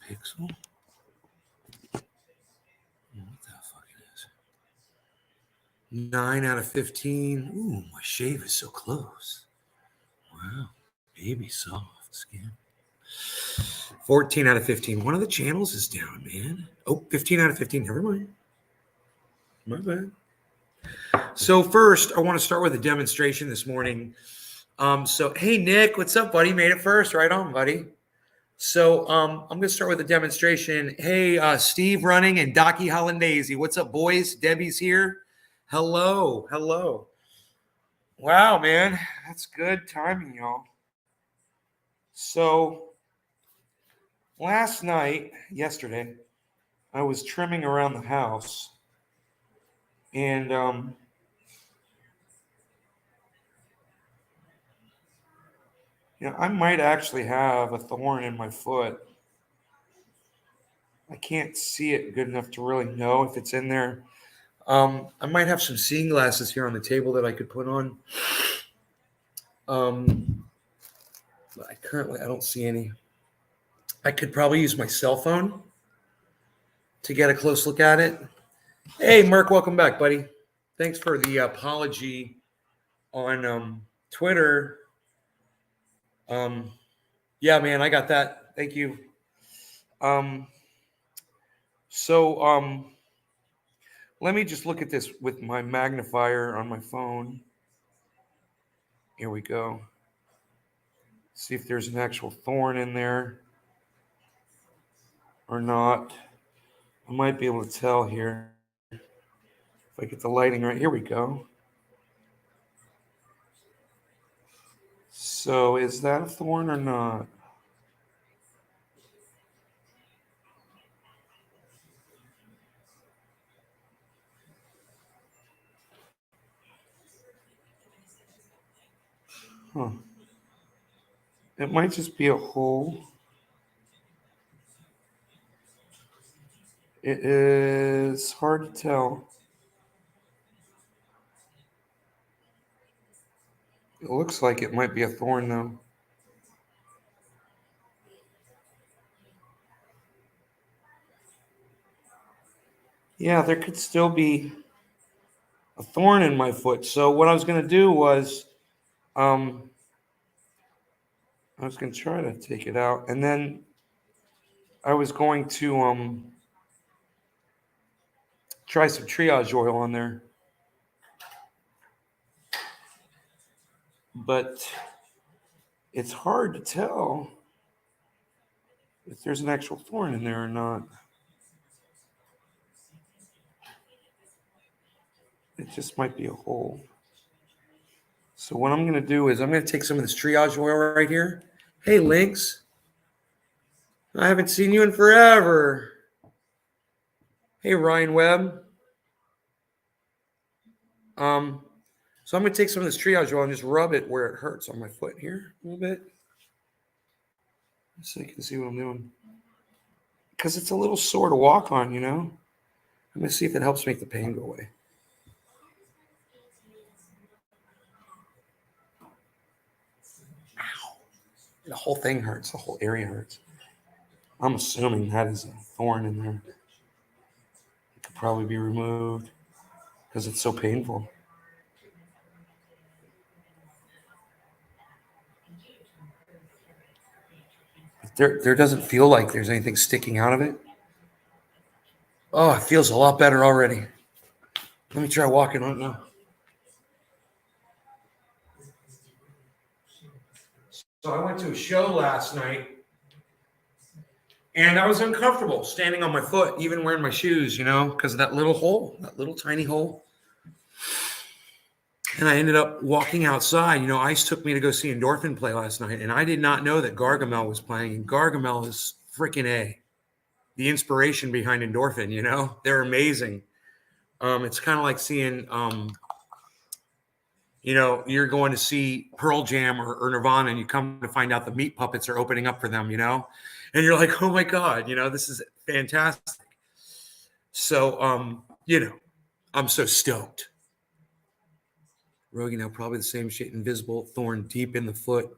Pixel. What the fuck it is? 9 out of 15. Ooh, my shave is so close. Wow. Baby soft skin. 14 out of 15. One of the channels is down, man. Oh, 15 out of 15. Never mind. My bad. So first, I want to start with a demonstration this morning. So, hey, Nick, what's up, buddy? Made it first. Right on, buddy. So I'm going to start with a demonstration. Hey, Steve Running and Docky Hollandaise. What's up, boys? Debbie's here. Hello. Hello. Wow, man. That's good timing, y'all. So yesterday, I was trimming around the house. And I might actually have a thorn in my foot. I can't see it good enough to really know if it's in there. I might have some seeing glasses here on the table that I could put on. But I don't see any. I could probably use my cell phone to get a close look at it. Hey, Mark, welcome back, buddy. Thanks for the apology on Twitter. Yeah, man, I got that. Thank you. So let me just look at this with my magnifier on my phone. Here we go. See if there's an actual thorn in there or not. I might be able to tell here. If I get the lighting right, here we go. So is that a thorn or not? Huh. It might just be a hole. It is hard to tell. It looks like it might be a thorn, though. Yeah, there could still be a thorn in my foot. So what I was going to do was, I was going to try to take it out, and then I was going to try some triage oil on there. But it's hard to tell if there's an actual thorn in there or not. It just might be a hole. So what I'm going to do is I'm going to take some of this triage oil right here. Hey, Lynx. I haven't seen you in forever. Hey, Ryan Webb. So I'm going to take some of this triage oil and just rub it where it hurts on my foot here a little bit. So you can see what I'm doing. Because it's a little sore to walk on, I'm going to see if it helps make the pain go away. Ow. The whole thing hurts. The whole area hurts. I'm assuming that is a thorn in there. It could probably be removed because it's so painful. There doesn't feel like there's anything sticking out of it. Oh, it feels a lot better already. Let me try walking on it now. So I went to a show last night, and I was uncomfortable standing on my foot, even wearing my shoes, because of that little hole, that little tiny hole. And I ended up walking outside. Ice took me to go see Endorphin play last night, and I did not know that Gargamel was playing. And Gargamel is freaking A. The inspiration behind Endorphin, they're amazing. It's kind of like seeing, you're going to see Pearl Jam or Nirvana, and you come to find out the Meat Puppets are opening up for them, and you're like, oh my God, this is fantastic. So, I'm so stoked. Rogie now probably the same shit, invisible thorn deep in the foot.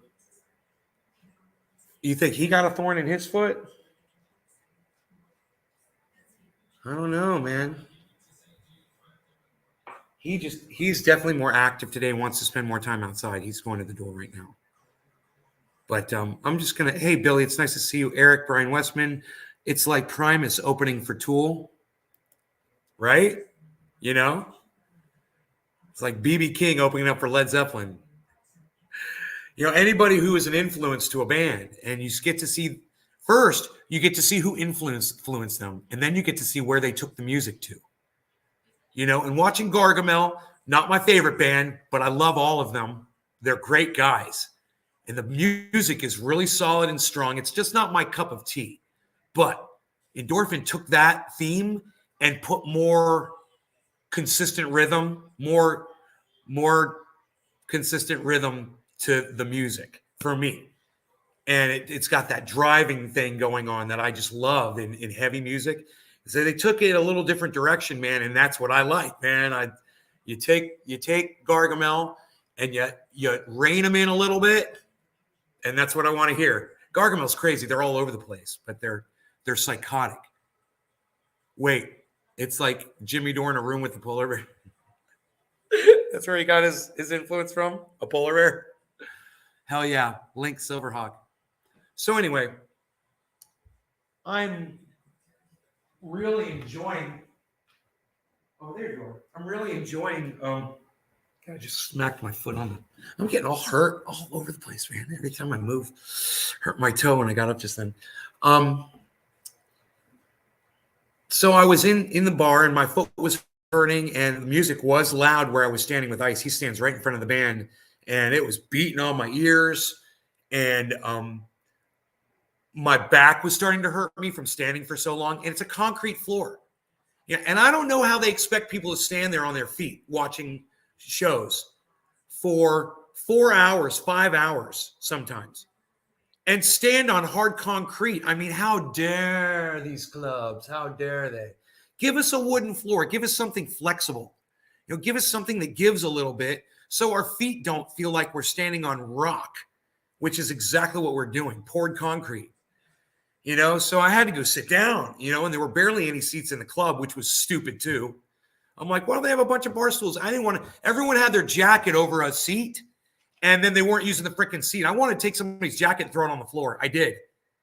You think he got a thorn in his foot? I don't know, man. He's definitely more active today and wants to spend more time outside. He's going to the door right now. But I'm just gonna. Hey, Billy, it's nice to see you. Eric, Brian Westman. It's like Primus opening for Tool, right? You know, it's like BB King opening up for Led Zeppelin. You know, anybody who is an influence to a band, and you get to see first, you get to see who influenced them, and then you get to see where they took the music to. You know, and watching Gargamel, not my favorite band, but I love all of them. They're great guys. And the music is really solid and strong. It's just not my cup of tea. But Endorphin took that theme and put more consistent rhythm, more consistent rhythm to the music for me. And it's got that driving thing going on that I just love in heavy music. So they took it a little different direction, man, and that's what I like, man. You take Gargamel and you rein them in a little bit, and that's what I want to hear. Gargamel's crazy; they're all over the place, but they're psychotic. Wait, it's like Jimmy Dore in a room with the polar bear. That's where he got his influence from, a polar bear. Hell yeah, Link Silverhawk. So anyway, I'm really enjoying. Oh, there you are. I'm really enjoying. I just smacked my foot on the. I'm getting all hurt all over the place, man. Every time I move, hurt my toe when I got up just then. So I was in the bar and my foot was hurting and the music was loud where I was standing with Ice. He stands right in front of the band and it was beating on my ears and my back was starting to hurt me from standing for so long. And it's a concrete floor. Yeah, and I don't know how they expect people to stand there on their feet watching shows for 4 hours, 5 hours sometimes, and stand on hard concrete. I mean, how dare these clubs? How dare they? Give us a wooden floor. Give us something flexible. You know, give us something that gives a little bit so our feet don't feel like we're standing on rock, which is exactly what we're doing, poured concrete. You know, so I had to go sit down, you know, and there were barely any seats in the club, which was stupid too. I'm like, why don't they have a bunch of bar stools? I didn't want to, everyone had their jacket over a seat and then they weren't using the freaking seat. I wanted to take somebody's jacket and throw it on the floor. I did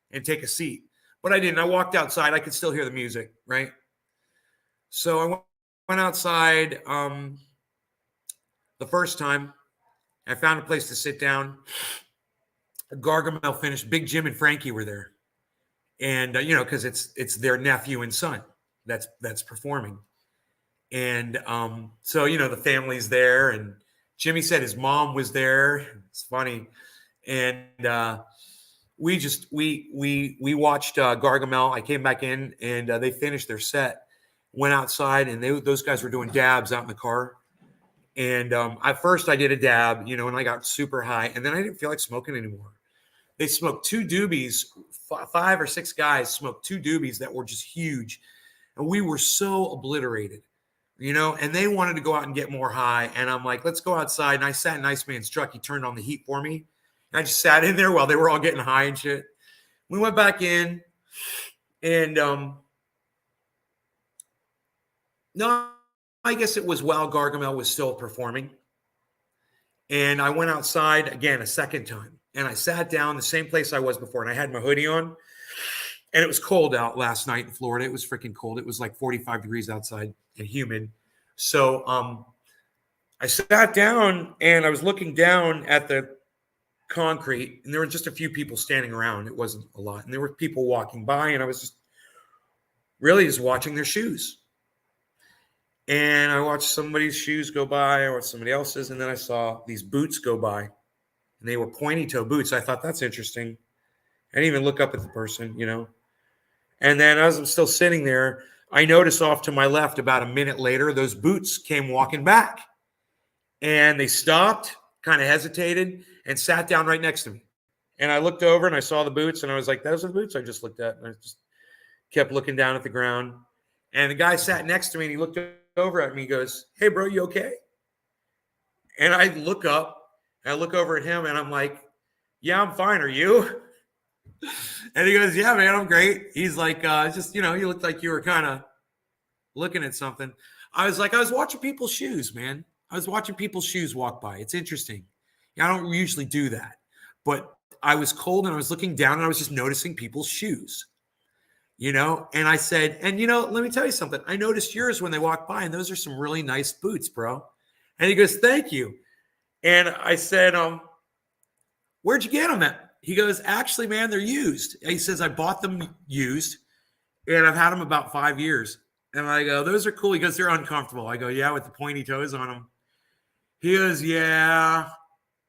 and take a seat, but I didn't. I walked outside. I could still hear the music, right? So I went outside the first time. I found a place to sit down. Gargamel finished. Big Jim and Frankie were there. And you know, because it's their nephew and son that's performing, and so you know the family's there, and Jimmy said his mom was there. It's funny, and we watched Gargamel. I came back in, and they finished their set, went outside, and those guys were doing dabs out in the car. And at first I did a dab, you know, and I got super high, and then I didn't feel like smoking anymore. They smoked 2 doobies, 5 or 6 guys smoked 2 doobies that were just huge. And we were so obliterated, you know, and they wanted to go out and get more high. And I'm like, let's go outside. And I sat in Iceman's truck. He turned on the heat for me. And I just sat in there while they were all getting high and shit. We went back in and no, I guess it was while Gargamel was still performing. And I went outside again a second time. And I sat down the same place I was before. And I had my hoodie on. And it was cold out last night in Florida. It was freaking cold. It was like 45 degrees outside and humid. So I sat down and I was looking down at the concrete. And there were just a few people standing around. It wasn't a lot. And there were people walking by. And I was just really just watching their shoes. And I watched somebody's shoes go by. I watched somebody else's. And then I saw these boots go by. And they were pointy toe boots. I thought, that's interesting. I didn't even look up at the person, you know. And then as I'm still sitting there, I noticed off to my left about a minute later, those boots came walking back. And they stopped, kind of hesitated, and sat down right next to me. And I looked over and I saw the boots. And I was like, those are the boots I just looked at. And I just kept looking down at the ground. And the guy sat next to me and he looked over at me. He goes, hey, bro, you okay? And I look up. I look over at him and I'm like, yeah, I'm fine. Are you? And he goes, yeah, man, I'm great. He's like, just, you know, you looked like you were kind of looking at something. I was watching people's shoes, man. I was watching people's shoes walk by. It's interesting. I don't usually do that, but I was cold and I was looking down and I was just noticing people's shoes, and I said, and let me tell you something. I noticed yours when they walked by, and those are some really nice boots, bro. And he goes, thank you. And I said, where'd you get them at? He goes, actually, man, they're used. He says, I bought them used and I've had them about 5 years. And I go, those are cool. He goes, they're uncomfortable. I go, yeah, with the pointy toes on them. He goes, yeah.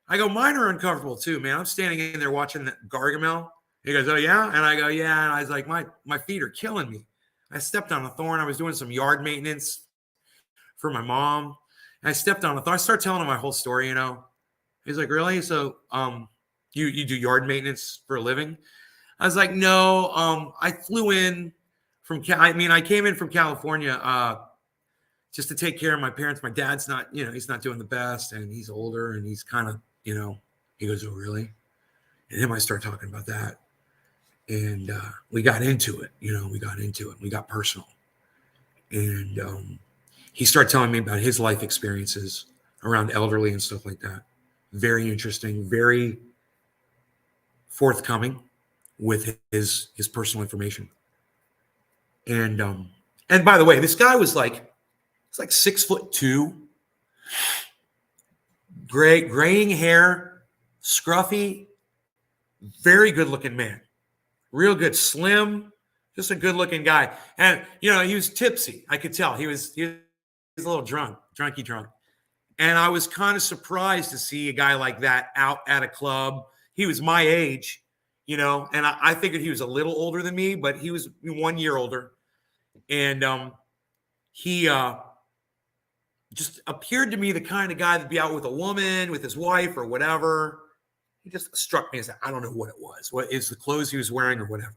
I go, mine are uncomfortable too, man. I'm standing in there watching the Gargamel. He goes, oh, yeah? And I go, yeah. And I was like, my feet are killing me. I stepped on a thorn. I was doing some yard maintenance for my mom. And I stepped on a thorn. I started telling him my whole story, He's like, really? So you do yard maintenance for a living? I was like, no. I flew in from I came in from California just to take care of my parents. My dad's not, he's not doing the best, and he's older, and he's kind of, he goes, oh, really? And him, I start talking about that. And we got into it, we got personal. And he started telling me about his life experiences around elderly and stuff like that. Very interesting, very forthcoming with his personal information. And by the way, this guy was like 6'2", graying hair, scruffy, very good looking man, real good, slim, just a good looking guy. And he was tipsy. I could tell he was a little drunky drunk. And I was kind of surprised to see a guy like that out at a club. He was my age, and I figured he was a little older than me, but he was 1 year older. And he just appeared to me the kind of guy that'd be out with a woman, with his wife or whatever. He just struck me as, I don't know what it was. What is the clothes he was wearing or whatever.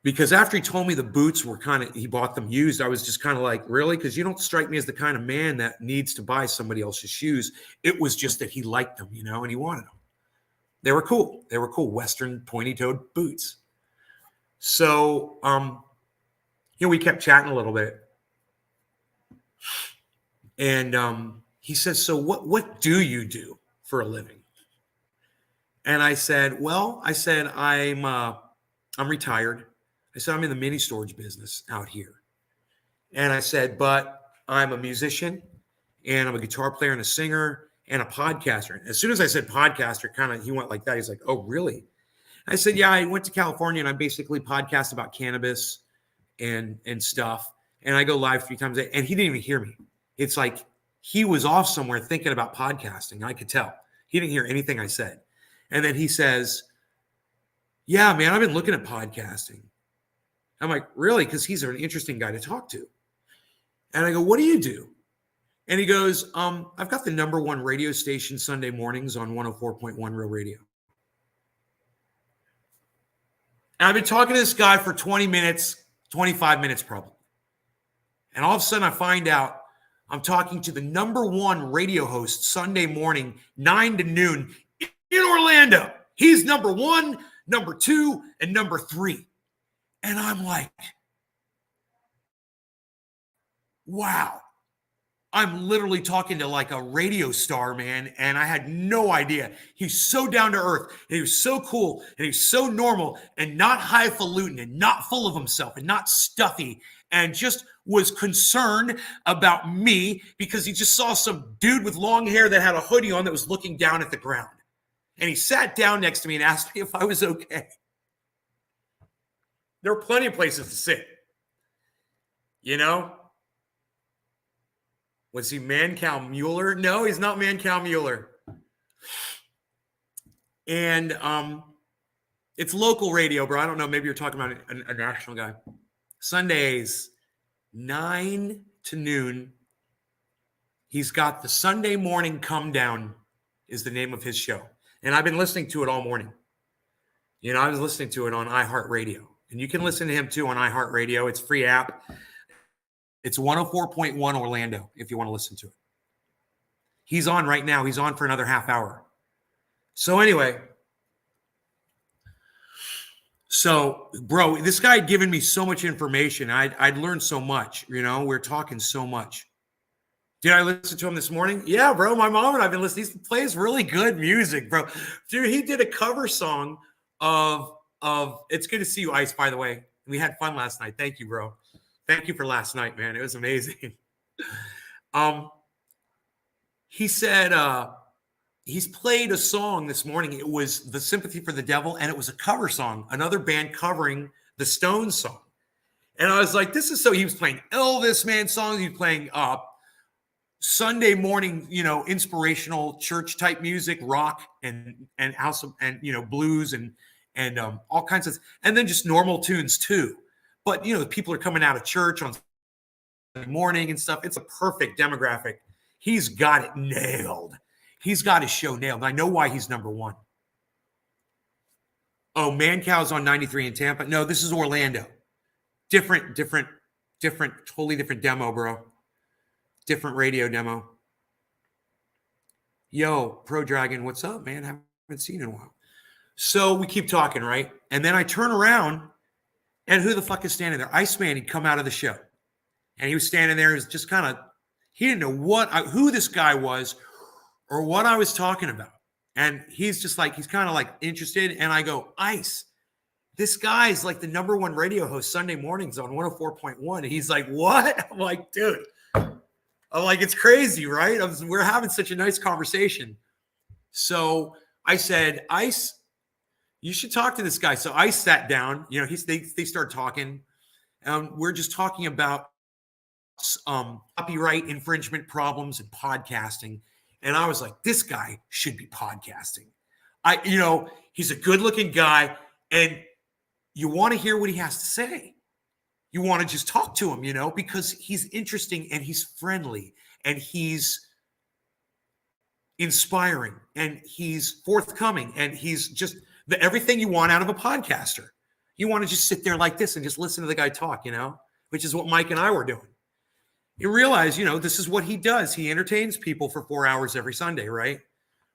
Because after he told me the boots were he bought them used, I was just kind of like, really? Because you don't strike me as the kind of man that needs to buy somebody else's shoes. It was just that he liked them, and he wanted them. They were cool. They were cool Western pointy-toed boots. So, we kept chatting a little bit. And he says, so what do you do for a living? And I said, I'm retired. I said, I'm in the mini storage business out here. And I said, but I'm a musician and I'm a guitar player and a singer and a podcaster. And as soon as I said podcaster, he went like that. He's like, oh, really? I said, yeah, I went to California and I basically podcast about cannabis and stuff. And I go live 3 times a day. And he didn't even hear me. It's like he was off somewhere thinking about podcasting. I could tell. He didn't hear anything I said. And then he says, yeah, man, I've been looking at podcasting. I'm like, really? Because he's an interesting guy to talk to. And I go, what do you do? And he goes, I've got the #1 radio station Sunday mornings on 104.1 Real Radio. And I've been talking to this guy for 20 minutes, 25 minutes probably. And all of a sudden I find out I'm talking to the #1 radio host Sunday morning, 9 to noon in Orlando. He's #1, #2, and #3. And I'm like, wow, I'm literally talking to like a radio star, man. And I had no idea. He's so down to earth. And he was so cool. And he's so normal and not highfalutin and not full of himself and not stuffy. And just was concerned about me because he just saw some dude with long hair that had a hoodie on that was looking down at the ground. And he sat down next to me and asked me if I was okay. There were plenty of places to sit. Was he Mancow Mueller? No, he's not Mancow Mueller. And it's local radio, bro. I don't know. Maybe you're talking about a national guy. Sundays, 9 to noon. He's got the Sunday Morning Come Down is the name of his show. And I've been listening to it all morning. I was listening to it on iHeartRadio. And you can listen to him too on iHeartRadio. It's a free app. It's 104.1 Orlando if you want to listen to it. He's on right now. He's on for another half hour. So anyway, So, bro, this guy had given me so much information. I'd learned so much. We're talking so much. Did I listen to him this morning? Yeah, bro. My mom and I've been listening. He plays really good music, bro. Dude, he did a cover song of "It's Good to See You, Ice." By the way, we had fun last night. Thank you, bro. Thank you for last night, man. It was amazing. He said he's played a song this morning. It was "The Sympathy for the Devil," and it was a cover song. Another band covering the Stones song. And I was like, "This is so." He was playing Elvis, man, songs. He was playing Sunday morning, inspirational church type music, rock and house and blues and all kinds of, and then just normal tunes too. But people are coming out of church on Sunday morning and stuff. It's a perfect demographic. He's got it nailed. He's got his show nailed. I know why he's number one. Oh, Mancow's on 93 in Tampa. No, this is Orlando. Different, totally different demo, bro. Different radio demo. Yo, Pro Dragon, what's up, man? Haven't seen you in a while. So we keep talking, right? And then I turn around, and who the fuck is standing there? Iceman. He'd come out of the show, and he was standing there. Is just kind of, he didn't know who this guy was or what I was talking about. And he's just like, he's kind of like interested. And I go, Ice, this guy's like the number one radio host Sunday mornings on 104.1. And he's like, what? I'm like, dude. I'm like, it's crazy, right? We're having such a nice conversation. So I said, Ice, you should talk to this guy. So Ice sat down. They started talking. We're just talking about copyright infringement problems in podcasting. And I was like, this guy should be podcasting. He's a good-looking guy, and you want to hear what he has to say. You want to just talk to him, because he's interesting and he's friendly and he's inspiring and he's forthcoming and he's just everything you want out of a podcaster. You want to just sit there like this and just listen to the guy talk, which is what Mike and I were doing. You realize, this is what he does. He entertains people for 4 hours every Sunday, right?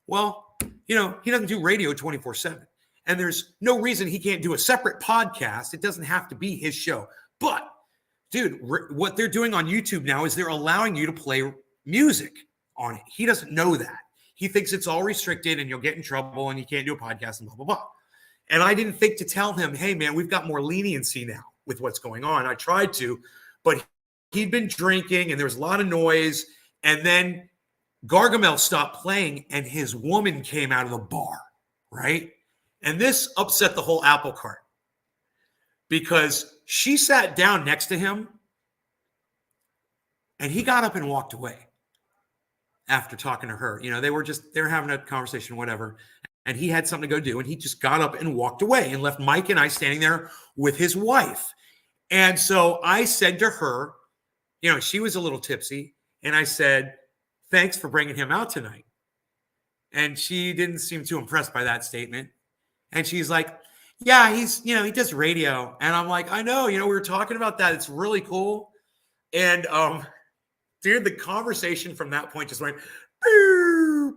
Well, he doesn't do radio 24/7. And there's no reason he can't do a separate podcast. It doesn't have to be his show. But, dude, what they're doing on YouTube now is they're allowing you to play music on it. He doesn't know that. He thinks it's all restricted and you'll get in trouble and you can't do a podcast and blah, blah, blah. And I didn't think to tell him, hey, man, we've got more leniency now with what's going on. I tried to, but he'd been drinking and there was a lot of noise. And then Gargamel stopped playing and his woman came out of the bar, right? And this upset the whole apple cart. Because she sat down next to him and he got up and walked away after talking to her. They were having a conversation, whatever. And he had something to go do. And he just got up and walked away and left Mike and I standing there with his wife. And so I said to her, she was a little tipsy. And I said, thanks for bringing him out tonight. And she didn't seem too impressed by that statement. And she's like, yeah, he's, he does radio. And I'm like, I know, we were talking about that. It's really cool. And, dude, the conversation from that point just went, boop.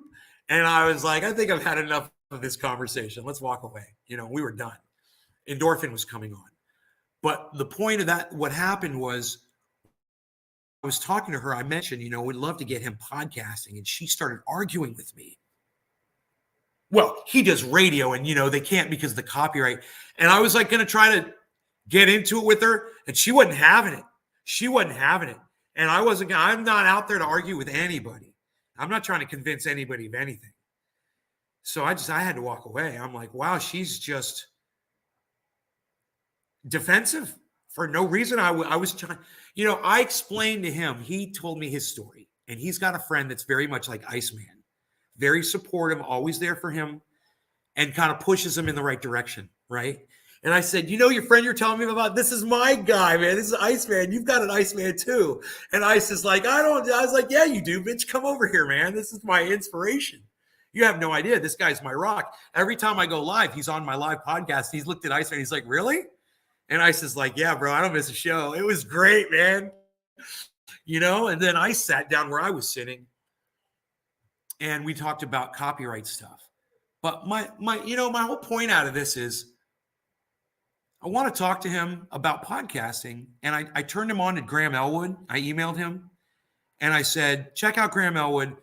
And I was like, I think I've had enough of this conversation. Let's walk away. We were done. Endorphin was coming on. But the point of that, what happened was I was talking to her. I mentioned, we'd love to get him podcasting. And she started arguing with me. Well, he does radio and, they can't because of the copyright. And I was like going to try to get into it with her and she wasn't having it. And I'm not out there to argue with anybody. I'm not trying to convince anybody of anything. So I had to walk away. I'm like, wow, she's just defensive for no reason. I was trying, I explained to him, he told me his story and he's got a friend that's very much like Iceman. Very supportive, always there for him, and kind of pushes him in the right direction, right? And I said, your friend you're telling me about, this is my guy, man. This is Iceman. You've got an Iceman too. And Ice is like, I was like, yeah, you do, bitch. Come over here, man. This is my inspiration. You have no idea. This guy's my rock. Every time I go live, he's on my live podcast. He's looked at Iceman. He's like, really? And Ice is like, yeah, bro, I don't miss a show. It was great, man. And then I sat down where I was sitting. And we talked about copyright stuff. But my whole point out of this is I want to talk to him about podcasting. And I turned him on to Graham Elwood. I emailed him and I said, check out Graham Elwood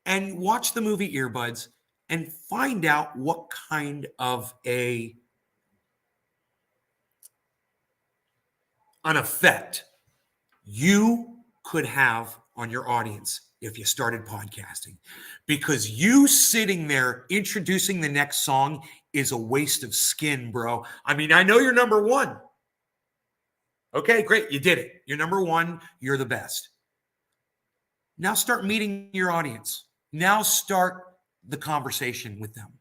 and watch the movie Earbuds and find out what kind of an effect you could have on your audience if you started podcasting. Because you sitting there introducing the next song is a waste of skin, bro. I mean, I know you're number one. Okay, great. You did it. You're number one. You're the best. Now start meeting your audience. Now start the conversation with them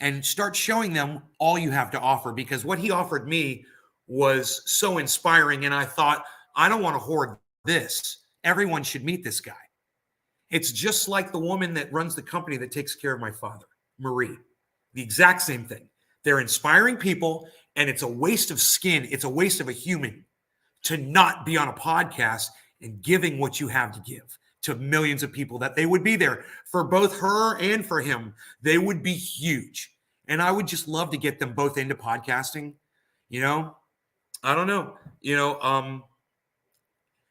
and start showing them all you have to offer, because what he offered me was so inspiring. And I thought, I don't want to hoard this. Everyone should meet this guy. It's just like the woman that runs the company that takes care of my father, Marie. The exact same thing. They're inspiring people, and it's a waste of skin. It's a waste of a human to not be on a podcast and giving what you have to give to millions of people, that they would be there for both her and for him. They would be huge. And I would just love to get them both into podcasting. You know, I don't know.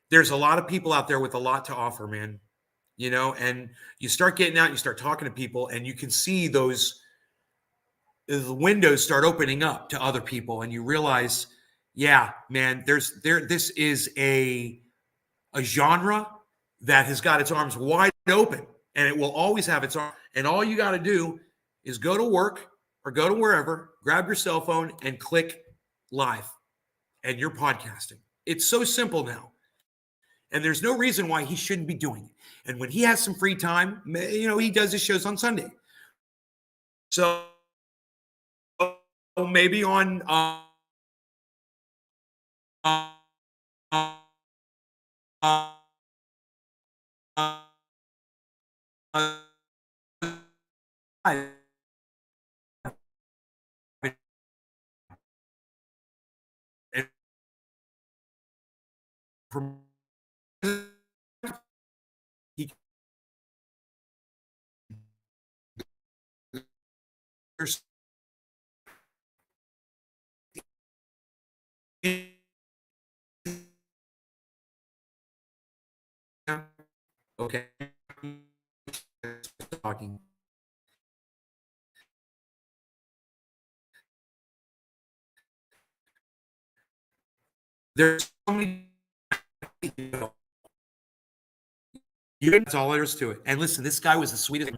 There's a lot of people out there with a lot to offer, man. And you start getting out, you start talking to people, and you can see the windows start opening up to other people, and you realize, yeah, man, this is a genre that has got its arms wide open, and it will always have its arms. And all you got to do is go to work or go to wherever, grab your cell phone and click live, and you're podcasting. It's so simple now. And there's no reason why he shouldn't be doing it. And when he has some free time, he does his shows on Sunday. So maybe on he okay. Talking. There's so many. That's all there is to it. And listen, this guy was the sweetest.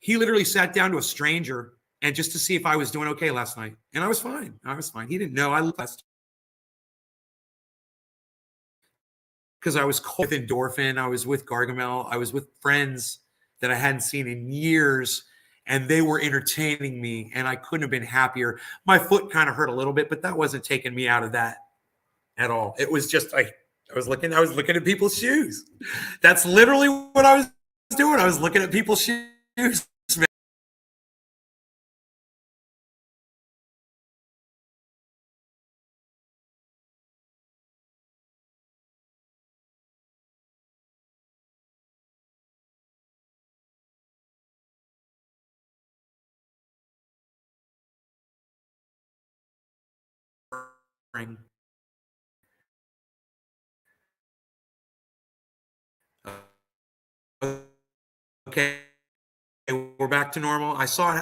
He literally sat down to a stranger and just to see if I was doing okay last night. And I was fine. He didn't know I left because I was with endorphin. I was with Gargamel. I was with friends that I hadn't seen in years, and they were entertaining me, and I couldn't have been happier. My foot kind of hurt a little bit, but that wasn't taking me out of that at all. It was just I was looking at people's shoes. That's literally what I was doing. I was looking at people's shoes. Okay, we're back to normal. I saw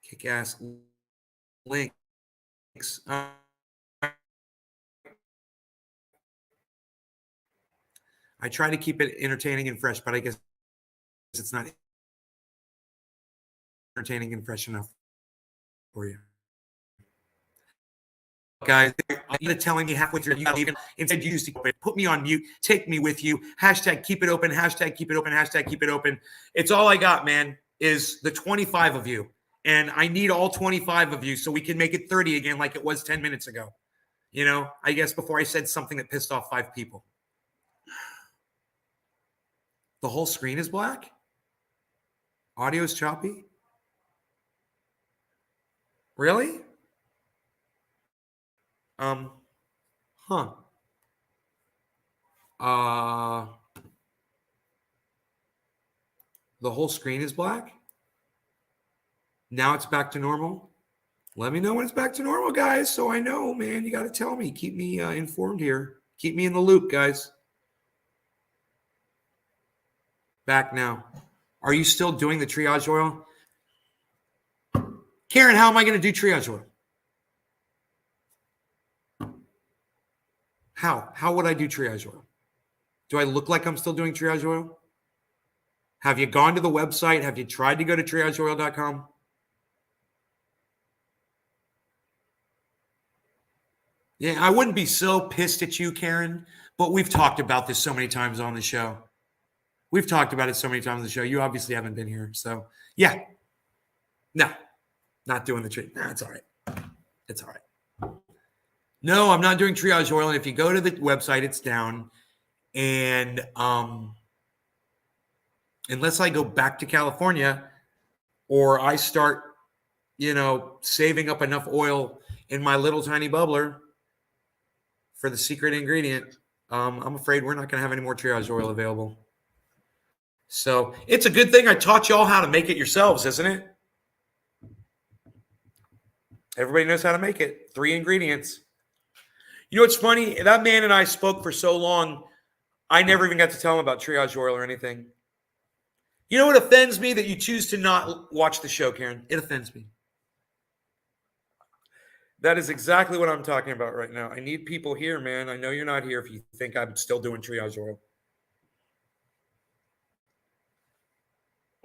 kick-ass links. I try to keep it entertaining and fresh, but I guess it's not entertaining and fresh enough for you. Guys, you're telling me halfway through you gotta leave it. Instead, you used to put me on mute, take me with you. Hashtag keep it open, hashtag keep it open, hashtag keep it open. It's all I got, man, is the 25 of you. And I need all 25 of you so we can make it 30 again like it was 10 minutes ago. I guess before I said something that pissed off 5 people. The whole screen is black? Audio is choppy? Really? Huh. The whole screen is black? Now it's back to normal. Let me know when it's back to normal, guys, so I know, man. You got to tell me. Keep me informed here. Keep me in the loop, guys. Back now. Are you still doing the triage oil? Karen, how am I going to do triage oil? How? How would I do triage oil? Do I look like I'm still doing triage oil? Have you gone to the website? Have you tried to go to triageoil.com? Yeah, I wouldn't be so pissed at you, Karen, but we've talked about this so many times on the show. We've talked about it so many times on the show. You obviously haven't been here. So, yeah. No, not doing the treat. No, it's all right. It's all right. No, I'm not doing triage oil. And if you go to the website, it's down. And unless I go back to California or I start, saving up enough oil in my little tiny bubbler for the secret ingredient, I'm afraid we're not going to have any more triage oil available. So it's a good thing I taught you all how to make it yourselves, isn't it? Everybody knows how to make it. 3 ingredients. You know what's funny? That man and I spoke for so long, I never even got to tell him about triage oil or anything. You know what offends me? That you choose to not watch the show, Karen. It offends me. That is exactly what I'm talking about right now. I need people here, man. I know you're not here if you think I'm still doing triage oil.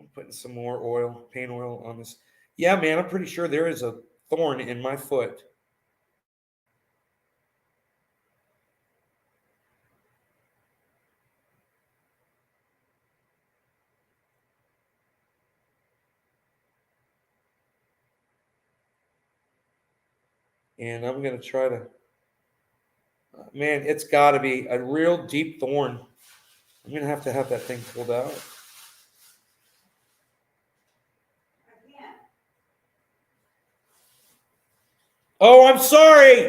I'm putting some more oil, paint oil on this. Yeah, man, I'm pretty sure there is a thorn in my foot. And I'm going to try to, man, it's got to be a real deep thorn. I'm going to have that thing pulled out. Oh, I'm sorry. You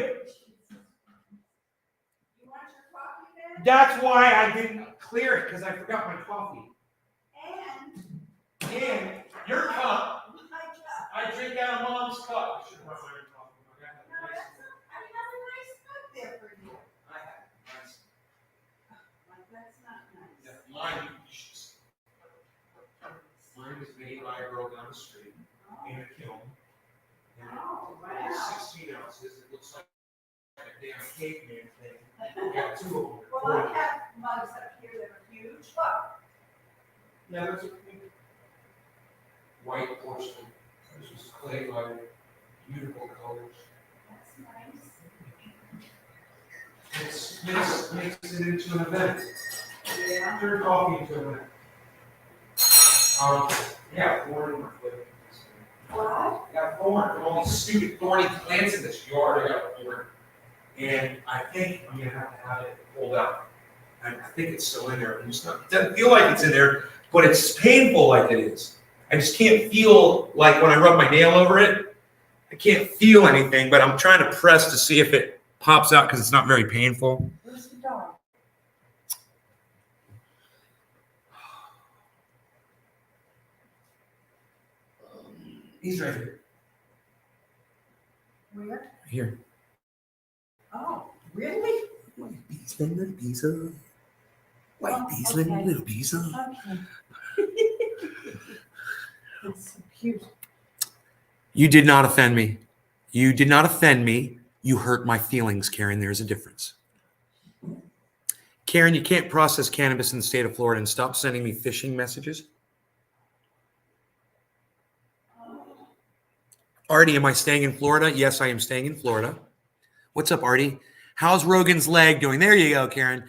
want your coffee then? That's why I didn't clear it, because I forgot my coffee. And your cup. I drink out of Mom's cup. I should have brought my own coffee. No, that's a nice cup there for you. I have nice. That's not nice. Yeah, mine is made by a girl down the street in a kiln. Wow. 16 ounces. It looks like a damn caveman thing. We got 2 of them. Well, I have mugs up here that are huge. Look. Yeah, those are white porcelain. This is clay white, beautiful colors. That's nice. Makes it into an event. Yeah. Turn coffee into an event. Yeah, thorn in my foot. What? I got thorn. All these stupid thorny plants in this yard. I got thorn. And I think I'm going to have it pulled out. I think it's still in there. It doesn't feel like it's in there, but it's painful like it is. I just can't feel, like when I rub my nail over it, I can't feel anything, but I'm trying to press to see if it pops out because it's not very painful. Where's the dog? He's right here. Where? Here. Oh, really? White beesman, little beezer. White beesman, little beezer. Okay. That's so cute. You did not offend me. You did not offend me. You hurt my feelings, Karen. There's a difference. Karen, you can't process cannabis in the state of Florida, and stop sending me phishing messages. Artie, am I staying in Florida? Yes, I am staying in Florida. What's up, Artie? How's Rogan's leg doing? There you go, Karen.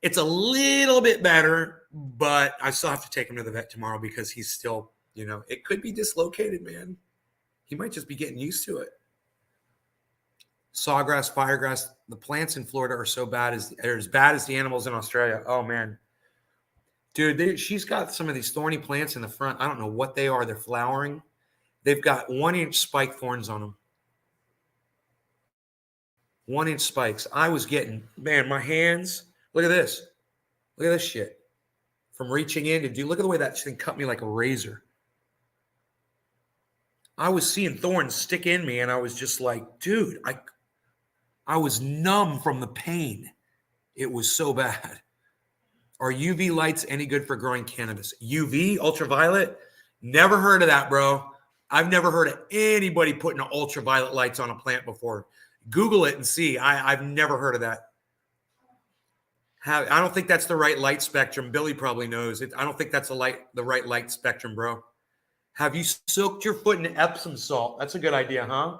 It's a little bit better, but I still have to take him to the vet tomorrow because he's still, it could be dislocated, man. He might just be getting used to it. Sawgrass, firegrass, the plants in Florida are as bad as the animals in Australia. Oh, man. Dude, she's got some of these thorny plants in the front. I don't know what they are. They're flowering. They've got 1-inch spike thorns on them. 1-inch spikes. I was getting, man, my hands. Look at this. Look at this shit. From reaching in to look at the way that thing cut me like a razor. I was seeing thorns stick in me, and I was just like, dude, I was numb from the pain. It was so bad. Are UV lights any good for growing cannabis? UV, ultraviolet? Never heard of that, bro. I've never heard of anybody putting ultraviolet lights on a plant before. Google it and see. I've never heard of that. I don't think that's the right light spectrum. Billy probably knows it. I don't think that's the right light spectrum, bro. Have you soaked your foot in Epsom salt? That's a good idea, huh?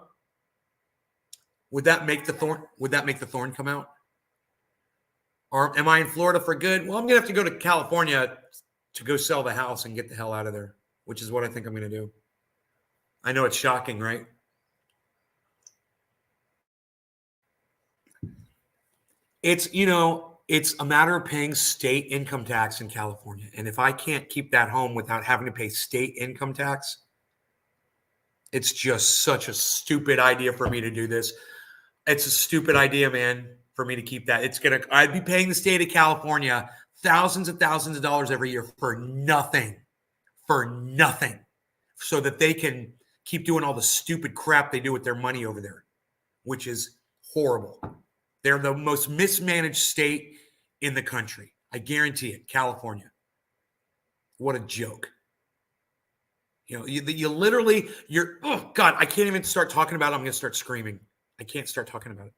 Would that make the thorn? Would that make the thorn come out? Or am I in Florida for good? Well, I'm gonna have to go to California to go sell the house and get the hell out of there, which is what I think I'm gonna do. I know it's shocking, right? It's it's a matter of paying state income tax in California, and if I can't keep that home without having to pay state income tax, it's just such a stupid idea for me to do this. It's a stupid idea, man, for me to keep that. I'd be paying the state of California thousands and thousands of dollars every year for nothing, so that they can keep doing all the stupid crap they do with their money over there, which is horrible. They're the most mismanaged state in the country. I guarantee it. California. What a joke. You literally, oh God, I can't even start talking about it. I'm going to start screaming. I can't start talking about it.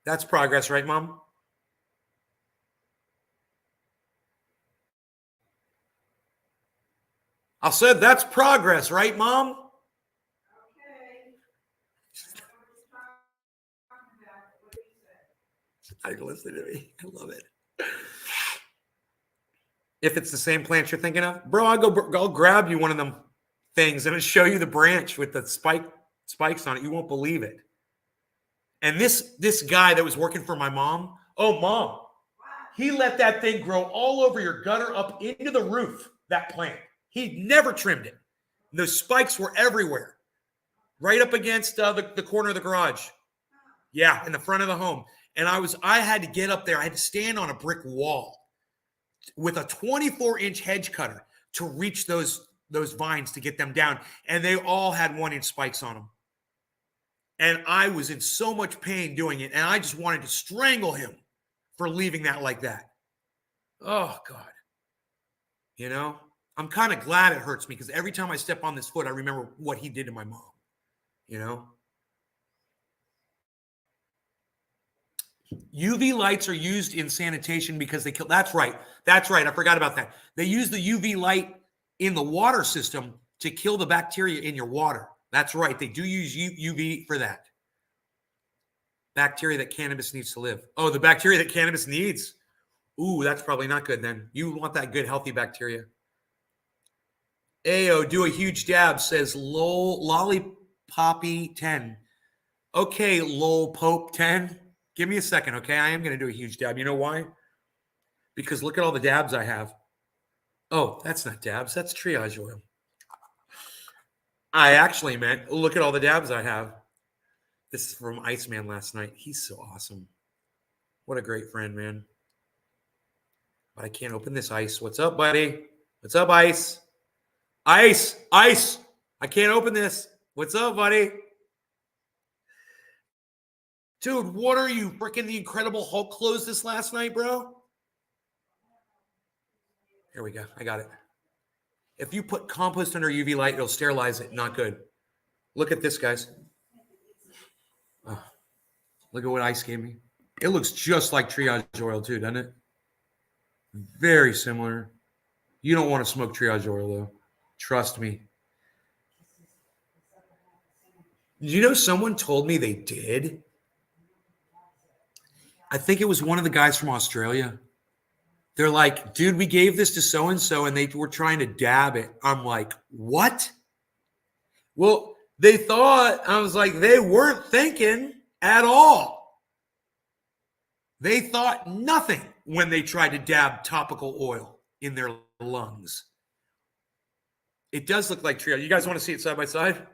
That's progress, right, Mom? I said that's progress, right, Mom? Okay. I listen to me. I love it. If it's the same plant you're thinking of, bro, I'll grab you one of them things and I'll show you the branch with the spikes on it. You won't believe it. And this guy that was working for my mom, oh, Mom, he let that thing grow all over your gutter up into the roof, that plant. He never trimmed it. Those spikes were everywhere, right up against the corner of the garage. Yeah, in the front of the home. And I had to get up there. I had to stand on a brick wall with a 24-inch hedge cutter to reach those vines to get them down. And they all had 1-inch spikes on them. And I was in so much pain doing it. And I just wanted to strangle him for leaving that like that. Oh, God. I'm kind of glad it hurts me because every time I step on this foot, I remember what he did to my mom. UV lights are used in sanitation because they kill. That's right. I forgot about that. They use the UV light in the water system to kill the bacteria in your water. That's right. They do use UV for that. Bacteria that cannabis needs to live. Oh, the bacteria that cannabis needs. Ooh, that's probably not good then. You want that good, healthy bacteria. Ayo, do a huge dab, says Lollipoppy 10. Okay, Lol Pope 10. Give me a second, okay? I am going to do a huge dab. You know why? Because look at all the dabs I have. Oh, that's not dabs. That's triage oil. I actually meant, look at all the dabs I have. This is from Iceman last night. He's so awesome. What a great friend, man. But I can't open this ice. What's up, buddy? What's up, Ice? Ice. I can't open this. What's up, buddy? Dude, what are you? Freaking the Incredible Hulk closed this last night, bro? Here we go. I got it. If you put compost under UV light, it'll sterilize it. Not good. Look at this, guys. Oh, look at what Ice gave me. It looks just like triage oil, too, doesn't it? Very similar. You don't want to smoke triage oil, though. Trust me. Did you know someone told me they did? I think it was one of the guys from Australia. They're like, dude, we gave this to so-and-so and they were trying to dab it. I'm like, what? Well, they thought, I was like, they weren't thinking at all. They thought nothing when they tried to dab topical oil in their lungs. It does look like triage. You guys want to see it side by side?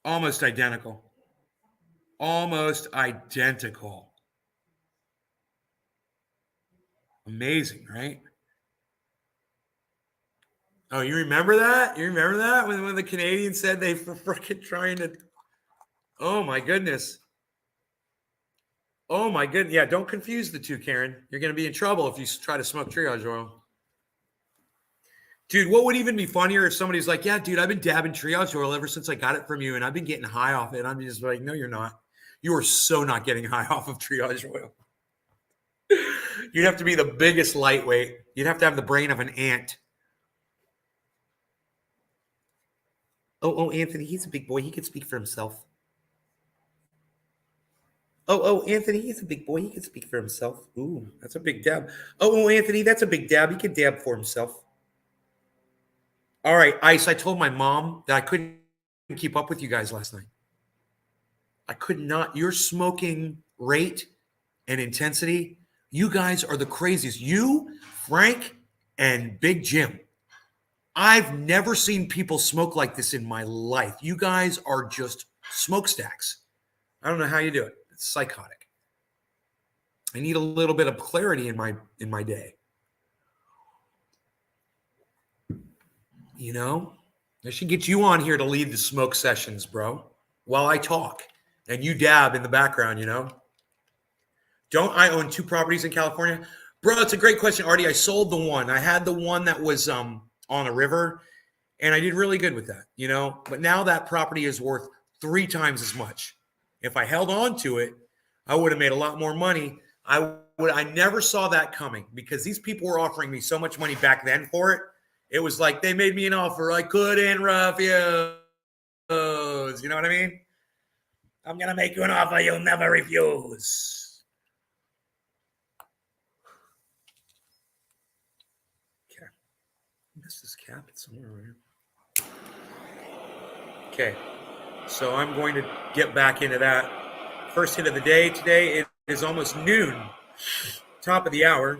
Almost identical. Almost identical. Amazing, right? Oh, you remember that? You remember that when the Canadians said they were freaking trying to? Oh my goodness. Oh my goodness. Yeah, don't confuse the two, Karen. You're going to be in trouble if you try to smoke triage oil. Dude, what would even be funnier if somebody's like, yeah, dude, I've been dabbing triage oil ever since I got it from you, and I've been getting high off it. I'm just like, no, you're not. You are so not getting high off of triage oil. You'd have to be the biggest lightweight. You'd have to have the brain of an ant. Oh, Anthony, he's a big boy. He can speak for himself. Anthony, he's a big boy. He can speak for himself. Ooh, that's a big dab. Anthony, that's a big dab. He can dab for himself. All right, Ice, I told my mom that I couldn't keep up with you guys last night. I could not. Your smoking rate and intensity, you guys are the craziest. You, Frank, and Big Jim. I've never seen people smoke like this in my life. You guys are just smokestacks. I don't know how you do it. It's psychotic. I need a little bit of clarity in my day. You know, I should get you on here to lead the smoke sessions, bro, while I talk and you dab in the background, you know? Don't I own 2 properties in California? Bro, it's a great question, Artie. I sold the one. I had the one that was on a river, and I did really good with that, you know? But now that property is worth 3 times as much. If I held on to it, I would have made a lot more money. I never saw that coming because these people were offering me so much money back then for it. It was like they made me an offer I couldn't refuse. You know what I mean? I'm going to make you an offer you'll never refuse. Okay. I missed this cap. It's somewhere around here. Okay. So I'm going to get back into that. First hit of the day today. It is almost noon, top of the hour,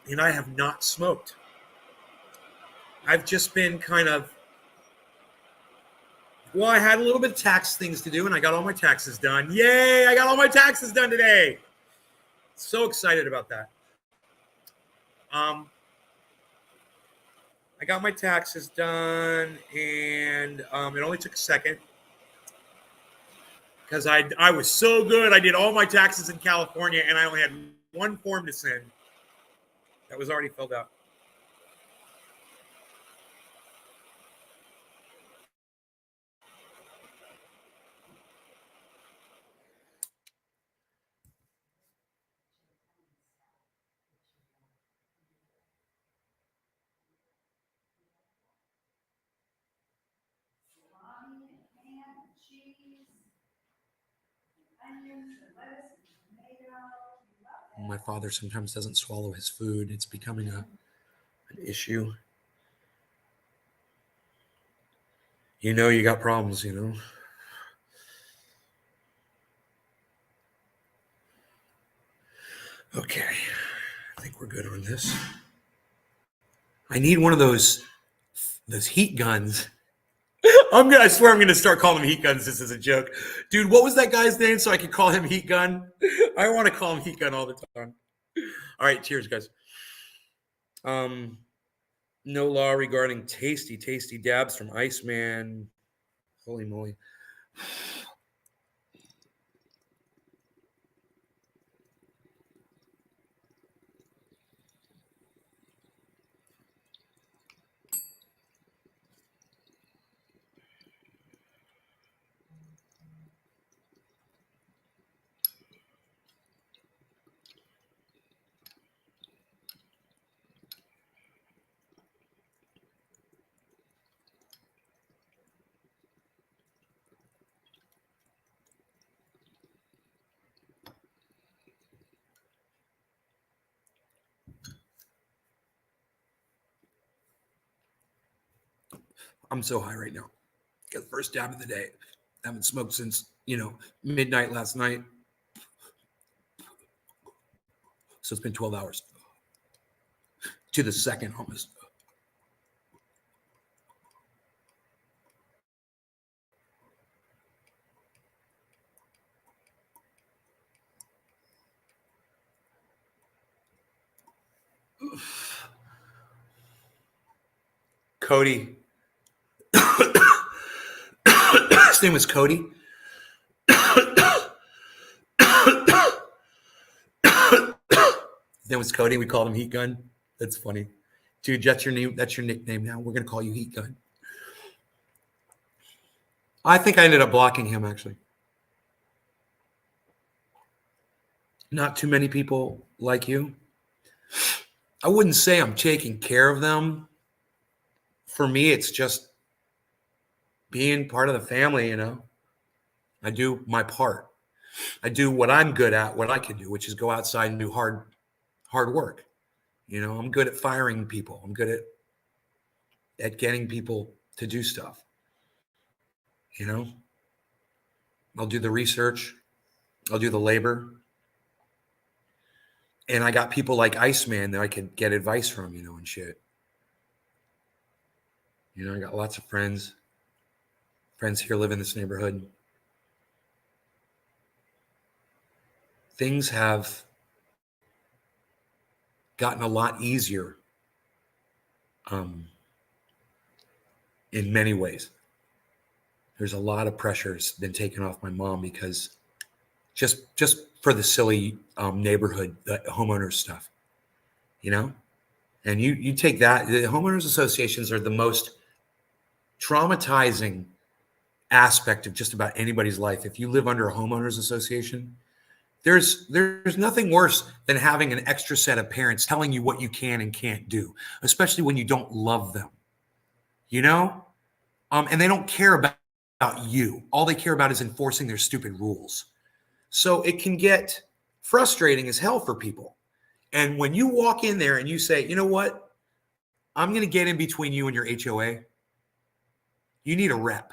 and I have not smoked. I've just been kind of, well, I had a little bit of tax things to do, and I got all my taxes done. Yay! I got all my taxes done today. So excited about that. I got my taxes done, and it only took a second because I was so good. I did all my taxes in California, and I only had one form to send that was already filled out. My father sometimes doesn't swallow his food. It's becoming an issue. You know, you got problems, you know. Okay. I think we're good on this. I need one of those heat guns. I swear I'm gonna start calling them heat guns. This is a joke. Dude, what was that guy's name so I could call him Heat Gun? I want to call him Heat Gun all the time. All right, cheers, guys. No law regarding tasty dabs from Iceman. Holy moly. I'm so high right now. Got the first dab of the day. I haven't smoked since, midnight last night. So it's been 12 hours to the second almost. Cody. His name was Cody. His name was Cody. We called him Heat Gun. That's funny. Dude, that's your name. That's your nickname now. We're going to call you Heat Gun. I think I ended up blocking him, actually. Not too many people like you. I wouldn't say I'm taking care of them. For me, it's just being part of the family, you know. I do my part. I do what I'm good at, what I can do, which is go outside and do hard work. You know, I'm good at firing people. I'm good at getting people to do stuff. You know, I'll do the research. I'll do the labor. And I got people like Iceman that I could get advice from, you know, and shit. You know, I got lots of friends here live in this neighborhood. Things have gotten a lot easier in many ways. There's a lot of pressures been taken off my mom because just for the silly neighborhood homeowners stuff, you know. And you take that, the homeowners associations are the most traumatizing aspect of just about anybody's life. If you live under a homeowners association, there's nothing worse than having an extra set of parents telling you what you can and can't do, especially when you don't love them, you know. And they don't care about you. All they care about is enforcing their stupid rules. So it can get frustrating as hell for people. And when you walk in there and you say, you know what, I'm going to get in between you and your HOA, you need a rep.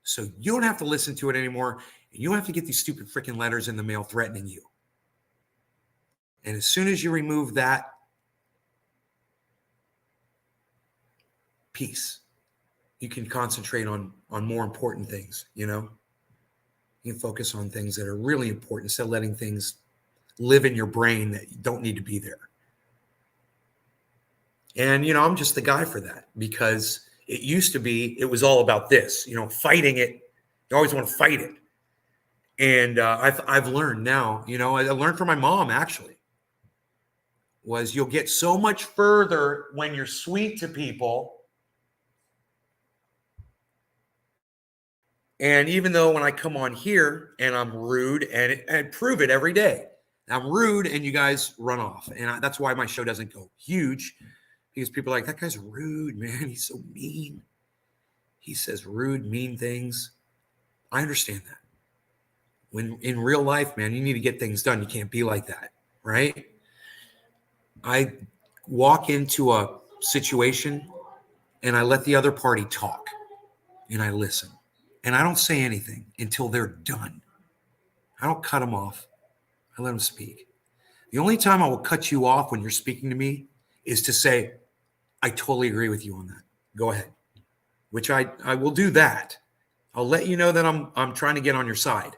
So you don't have to listen to it anymore. You don't have to get these stupid freaking letters in the mail threatening you. And as soon as you remove that piece, you can concentrate on more important things, you know? You can focus on things that are really important instead of letting things live in your brain that don't need to be there. And, you know, I'm just the guy for that because it used to be, it was all about this, you know, fighting it. You always want to fight it. And I've learned now, you know, I learned from my mom actually, was you'll get so much further when you're sweet to people. And even though when I come on here and I'm rude and prove it every day, I'm rude and you guys run off. And that's why my show doesn't go huge, because people are like, that guy's rude, man. He's so mean. He says rude, mean things. I understand that. When in real life, man, you need to get things done. You can't be like that, right? I walk into a situation and I let the other party talk and I listen. And I don't say anything until they're done. I don't cut them off. I let them speak. The only time I will cut you off when you're speaking to me is to say, I totally agree with you on that. Go ahead. Which I will do that. I'll let you know that I'm trying to get on your side.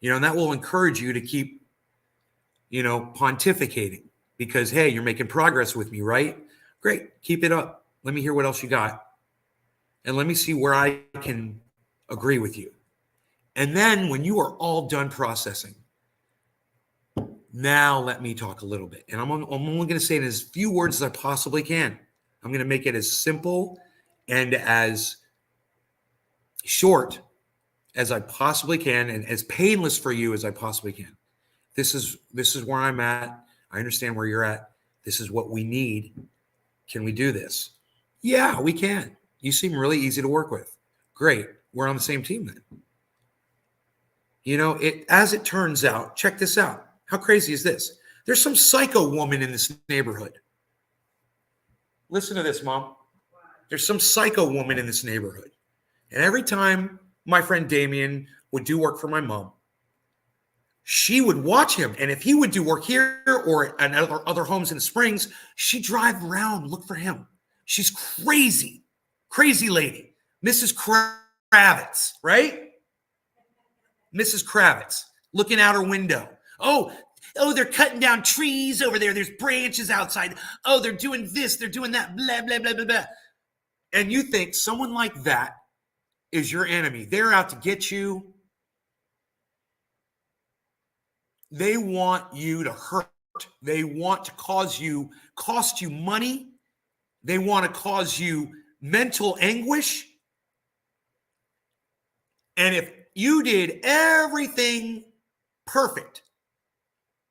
You know, and that will encourage you to keep, you know, pontificating because, hey, you're making progress with me, right? Great. Keep it up. Let me hear what else you got. And let me see where I can agree with you. And then when you are all done processing, now let me talk a little bit. And I'm only going to say it in as few words as I possibly can. I'm going to make it as simple and as short as I possibly can and as painless for you as I possibly can. This is where I'm at. I understand where you're at. This is what we need. Can we do this? Yeah, we can. You seem really easy to work with. Great. We're on the same team then. You know, as it turns out, check this out. How crazy is this? There's some psycho woman in this neighborhood. Listen to this, Mom. There's some psycho woman in this neighborhood. And every time my friend Damien would do work for my mom, she would watch him. And if he would do work here or at other homes in the Springs, she'd drive around, look for him. She's crazy, crazy lady. Mrs. Kravitz, right? Mrs. Kravitz looking out her window. Oh, they're cutting down trees over there. There's branches outside. Oh, they're doing this. They're doing that. Blah, blah, blah, blah, blah. and you think someone like that is your enemy. They're out to get you. They want you to hurt. They want to cost you money. They want to cause you mental anguish. And if you did everything perfect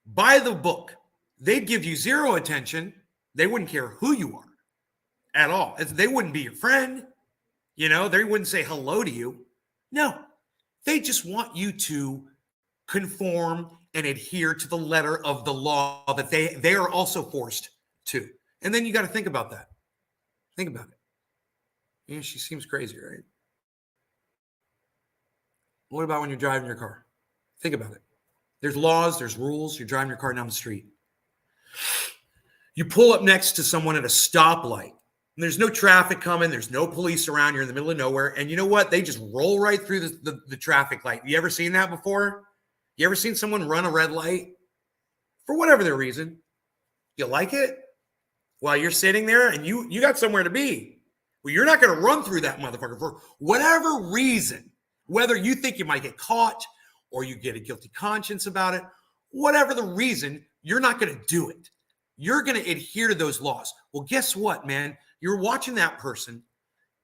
by the book, they'd give you zero attention. They wouldn't care who you are at all. They wouldn't be your friend. You know, they wouldn't say hello to you. No, they just want you to conform and adhere to the letter of the law that they are also forced to. And then you got to think about that. Think about it. Yeah, she seems crazy, right? What about when you're driving your car? Think about it. There's laws, there's rules. You're driving your car down the street. You pull up next to someone at a stoplight. And there's no traffic coming. There's no police around. You're in the middle of nowhere. And you know what? They just roll right through the traffic light. You ever seen that before? You ever seen someone run a red light? For whatever their reason. You like it? While you're sitting there and you got somewhere to be. Well, you're not going to run through that motherfucker for whatever reason. Whether you think you might get caught or you get a guilty conscience about it, whatever the reason, you're not going to do it. You're going to adhere to those laws. Well, guess what, man? You're watching that person,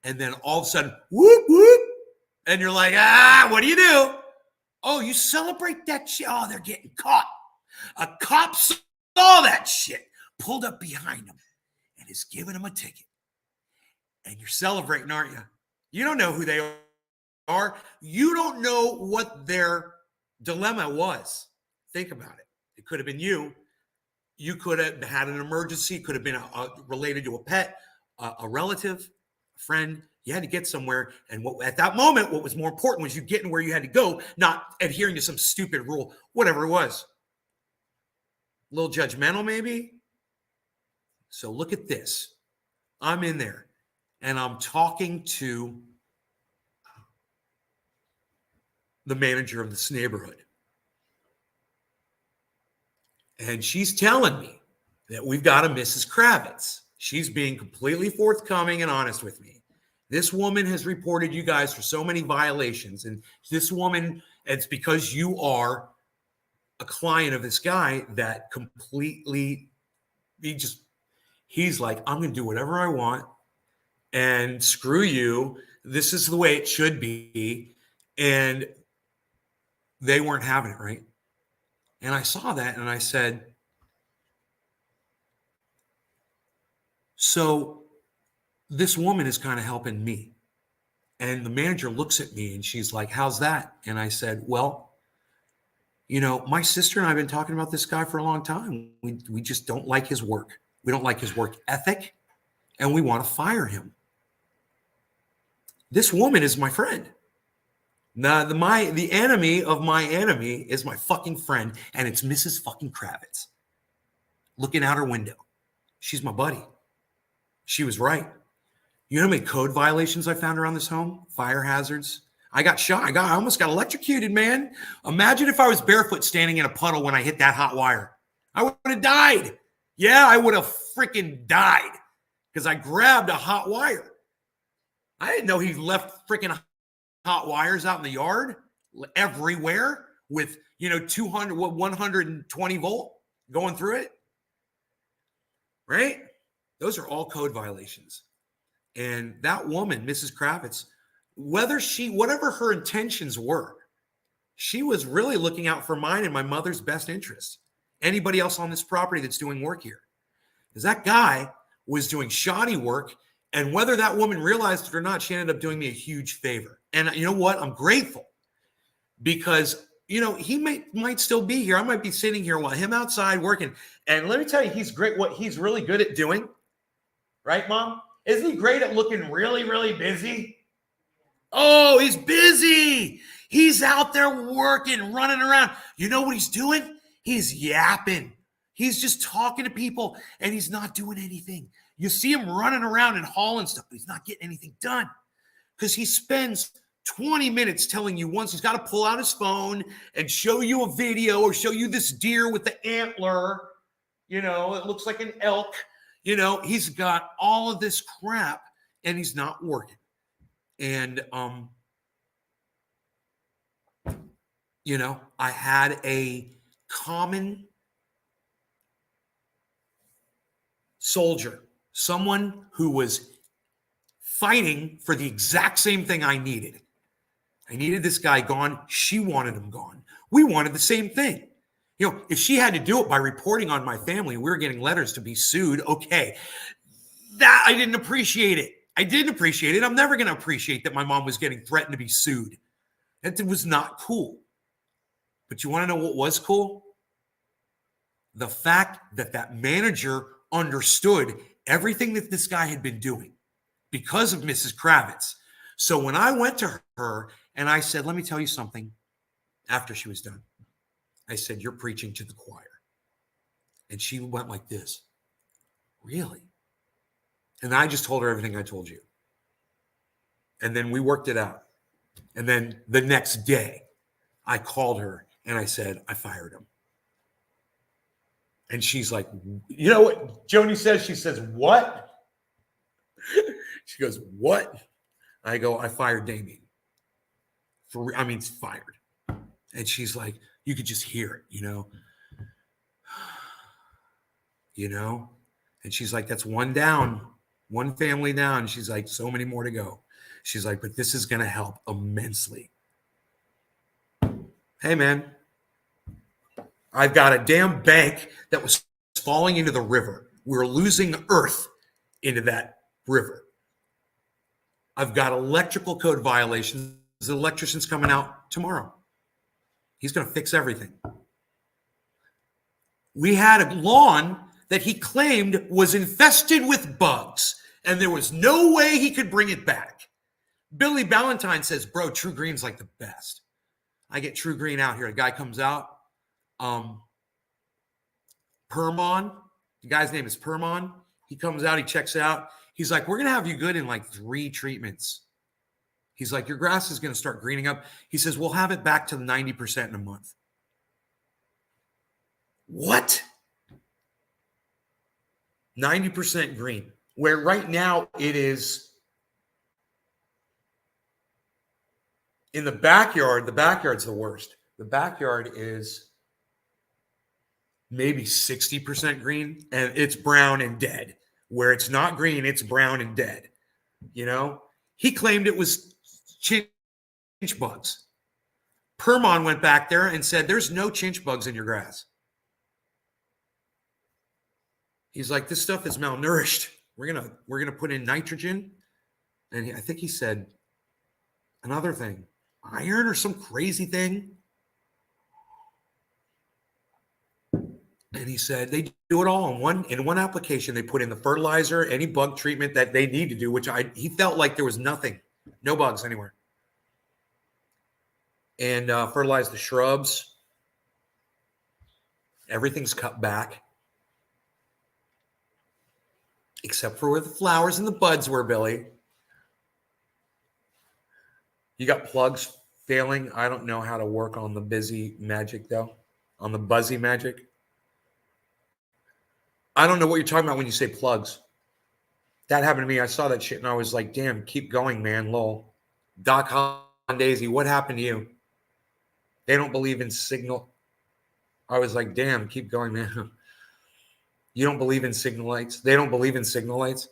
and then all of a sudden, whoop, whoop, and you're like, what do you do? Oh, you celebrate that shit? Oh, they're getting caught. A cop saw that shit, pulled up behind them, and is giving them a ticket. And you're celebrating, aren't you? You don't know who they are. You don't know what their dilemma was. Think about it. It could have been you. You could have had an emergency. It could have been related to a pet, a relative, a friend. You had to get somewhere. And at that moment, what was more important was you getting where you had to go, not adhering to some stupid rule, whatever it was. A little judgmental, maybe. So look at this. I'm in there, and I'm talking to the manager of this neighborhood. And she's telling me that we've got a Mrs. Kravitz. She's being completely forthcoming and honest with me. This woman has reported you guys for so many violations. And this woman, it's because you are a client of this guy that completely, he's like, I'm going to do whatever I want. And screw you. This is the way it should be. And they weren't having it, right? And I saw that and I said, so this woman is kind of helping me. And the manager looks at me and she's like, how's that? And I said, well, you know, my sister and I have been talking about this guy for a long time. We just don't like his work. We don't like his work ethic, and we want to fire him. This woman is my friend. Now, the enemy of my enemy is my fucking friend, and it's Mrs. fucking Kravitz. Looking out her window. She's my buddy. She was right. You know how many code violations I found around this home? Fire hazards. I got shot. I almost got electrocuted, man. Imagine if I was barefoot standing in a puddle when I hit that hot wire. I would have died. Yeah, I would have freaking died because I grabbed a hot wire. I didn't know he left freaking hot wires out in the yard everywhere with, 120 volt going through it. Right? Those are all code violations. And that woman, Mrs. Kravitz, whatever her intentions were, she was really looking out for mine and my mother's best interest. Anybody else on this property that's doing work here. Because that guy was doing shoddy work. And whether that woman realized it or not, she ended up doing me a huge favor. And you know what? I'm grateful because, he might still be here. I might be sitting here while him outside working. And let me tell you, he's great. What he's really good at doing, right, Mom? Isn't he great at looking really, really busy? Oh, he's busy. He's out there working, running around. You know what he's doing? He's yapping. He's just talking to people and he's not doing anything. You see him running around and hauling stuff, but he's not getting anything done because he spends 20 minutes telling you once he's got to pull out his phone and show you a video or show you this deer with the antler. It looks like an elk. He's got all of this crap and he's not working. And, I had a common soldier, someone who was fighting for the exact same thing I needed. I needed this guy gone. She wanted him gone. We wanted the same thing. If she had to do it by reporting on my family, we were getting letters to be sued. Okay. That I didn't appreciate it. I didn't appreciate it. I'm never going to appreciate that my mom was getting threatened to be sued. That was not cool. But you want to know what was cool? The fact that that manager understood everything that this guy had been doing because of Mrs. Kravitz. So when I went to her and I said, let me tell you something, after she was done, I said, you're preaching to the choir. And she went like this, really? And I just told her everything I told you. And then we worked it out. And then the next day, I called her and I said, I fired him. And she's like, you know what Joni says? She says, what? She goes, what? I go, I fired Damien. Fired. And she's like, you could just hear it, And she's like, that's one down, one family down. She's like, so many more to go. She's like, but this is going to help immensely. Hey, man, I've got a damn bank that was falling into the river. We're losing earth into that river. I've got electrical code violations. The electrician's coming out tomorrow. He's going to fix everything. We had a lawn that he claimed was infested with bugs, and there was no way he could bring it back. Billy Ballantyne says, bro, True Green's like the best. I get True Green out here. A guy comes out. Permon. The guy's name is Permon. He comes out. He checks it out. He's like, we're going to have you good in like 3 treatments. He's like, your grass is going to start greening up. He says, we'll have it back to 90% in a month. What? 90% green. Where right now it is in the backyard's the worst. The backyard is maybe 60% green, and it's brown and dead. Where it's not green, it's brown and dead. He claimed it was chinch bugs. Permon went back there and said, there's no chinch bugs in your grass. He's like, this stuff is malnourished. We're gonna put in nitrogen. And I think he said another thing, iron or some crazy thing. And he said they do it all in one application. They put in the fertilizer, any bug treatment that they need to do, which he felt like there was nothing, no bugs anywhere. And fertilize the shrubs. Everything's cut back. Except for where the flowers and the buds were, Billy. You got plugs failing. I don't know how to work on the busy magic, though. On the buzzy magic. I don't know what you're talking about when you say plugs. That happened to me. I saw that shit and I was like, damn, keep going, man. Lol. Doc Hon Daisy, what happened to you? They don't believe in signal. I was like, damn, keep going, man. You don't believe in signal lights? They don't believe in signal lights?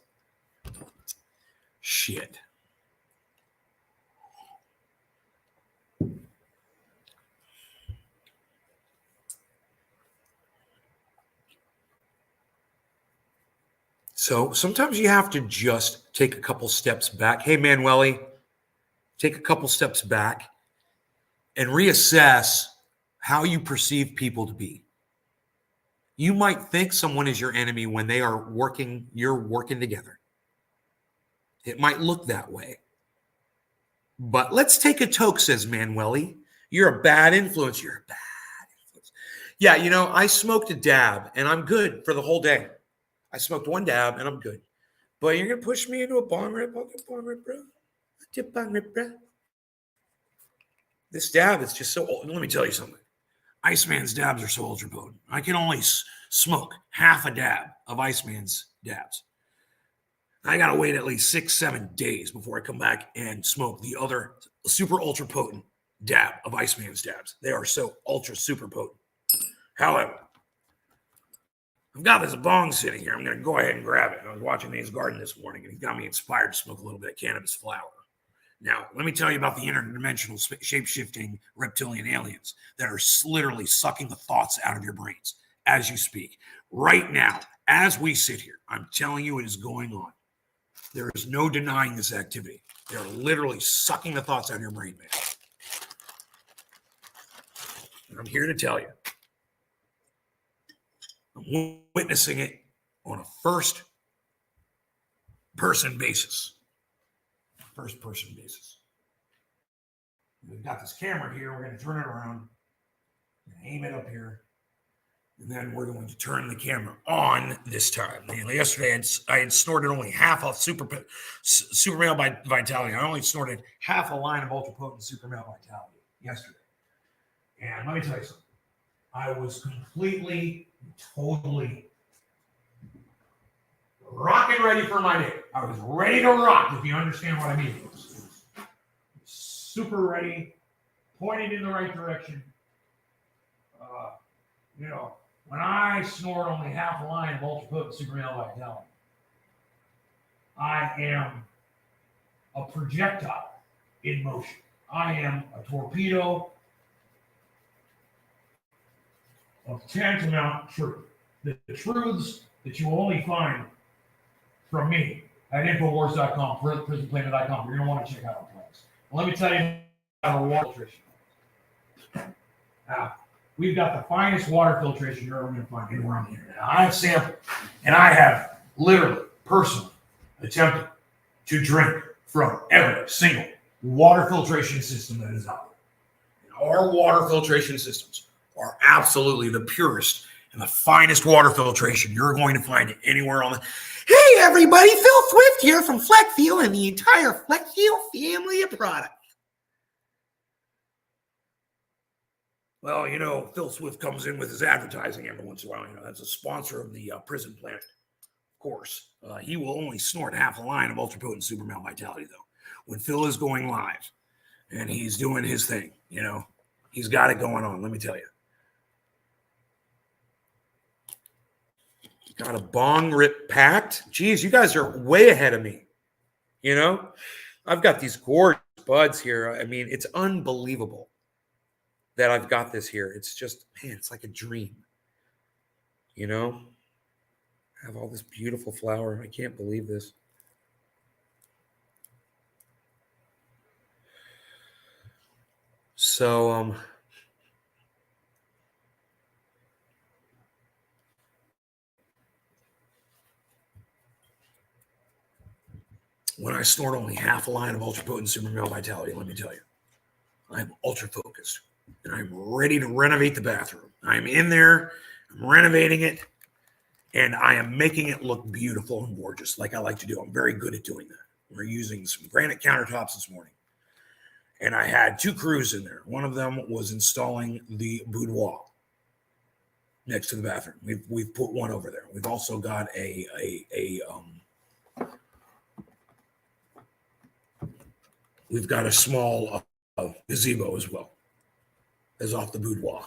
Shit. So sometimes you have to just take a couple steps back. Hey, Manueli, take a couple steps back and reassess how you perceive people to be. You might think someone is your enemy when you're working together. It might look that way. But let's take a toke, says Manueli. You're a bad influence. You're a bad influence. Yeah, I smoked a dab and I'm good for the whole day. I smoked one dab and I'm good. But you're going to push me into a bong rip, bro? This dab is just so old. Let me tell you something. Iceman's dabs are so ultra potent. I can only smoke half a dab of Iceman's dabs. I got to wait at least 6-7 days before I come back and smoke the other super ultra potent dab of Iceman's dabs. They are so ultra super potent. However, I've got this bong sitting here. I'm going to go ahead and grab it. I was watching Nate's Garden this morning, and he got me inspired to smoke a little bit of cannabis flower. Now, let me tell you about the interdimensional shape-shifting reptilian aliens that are literally sucking the thoughts out of your brains as you speak. Right now, as we sit here, I'm telling you it is going on. There is no denying this activity. They're literally sucking the thoughts out of your brain, man. And I'm here to tell you, I'm witnessing it on a first-person basis. First-person basis. We've got this camera here. We're going to turn it around and aim it up here. And then we're going to turn the camera on this time. Yesterday, I had snorted only half of super male vitality. I only snorted half a line of ultra potent super male vitality yesterday. And let me tell you something. I was completely, totally rocking ready for my day. I was ready to rock, if you understand what I mean. Super ready, pointed in the right direction. When I snort only half a line of ultra potent super male vitality, I am a projectile in motion. I am a torpedo of tantamount truth. The truths that you will only find from me at Infowars.com, prisonplanet.com. You're going to want to check out our plans. Well, let me tell you about our water filtration. Now, we've got the finest water filtration you're ever going to find anywhere on the internet. I have sampled, and I have literally, personally, attempted to drink from every single water filtration system that is out there. And our water filtration systems are absolutely the purest and the finest water filtration you're going to find anywhere on the... Hey, everybody, Phil Swift here from Flexfield and the entire Flexfield family of products. Well, Phil Swift comes in with his advertising every once in a while. That's a sponsor of the Prison Planet, of course. He will only snort half a line of ultra potent super male vitality, though. When Phil is going live and he's doing his thing, he's got it going on, let me tell you. Got a bong rip packed. Geez, you guys are way ahead of me. I've got these gorgeous buds here. I mean, it's unbelievable that I've got this here. It's just, man, it's like a dream. I have all this beautiful flower. I can't believe this. So, when I snort only half a line of ultra potent super male vitality, let me tell you, I'm ultra focused and I'm ready to renovate the bathroom. I'm in there, I'm renovating it, and I am making it look beautiful and gorgeous like I like to do. I'm very good at doing that. We're using some granite countertops this morning, and I had 2 crews in there. One of them was installing the boudoir next to the bathroom. We've put one over there. We've also got we've got a small gazebo as well as off the boudoir.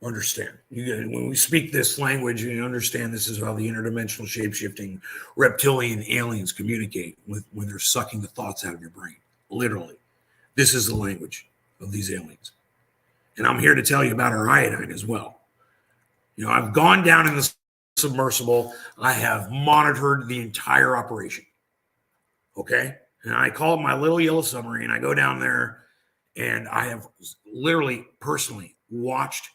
Understand. When we speak this language, you understand this is how the interdimensional shape-shifting reptilian aliens communicate when they're sucking the thoughts out of your brain. Literally. This is the language of these aliens. And I'm here to tell you about our iodine as well. I've gone down in the submersible. I have monitored the entire operation. Okay? And I call it my little yellow submarine. I go down there and I have literally personally watched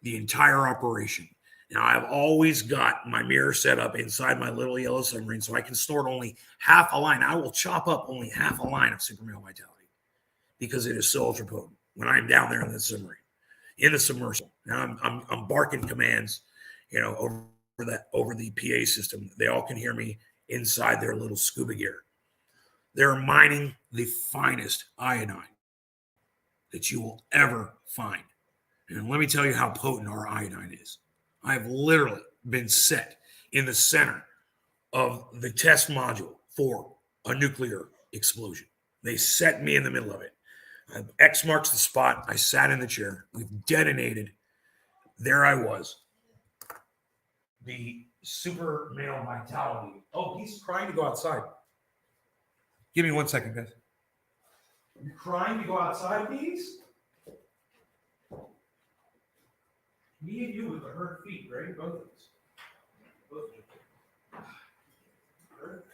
the entire operation. Now, I've always got my mirror set up inside my little yellow submarine so I can snort only half a line. I will chop up only half a line of super male vitality because it is so ultra potent when I'm down there in the submarine, in the submersible. Now, I'm barking commands, over the PA system. They all can hear me inside their little scuba gear. They're mining the finest iodine that you will ever find. And let me tell you how potent our iodine is. I've literally been set in the center of the test module for a nuclear explosion. They set me in the middle of it. X marks the spot. I sat in the chair. We've detonated. There I was. The super male vitality. Oh, he's crying to go outside. Give me 1 second, guys. You're crying to go outside, please? Me and you with the hurt feet, right? Both of us. Both of you. Hurt?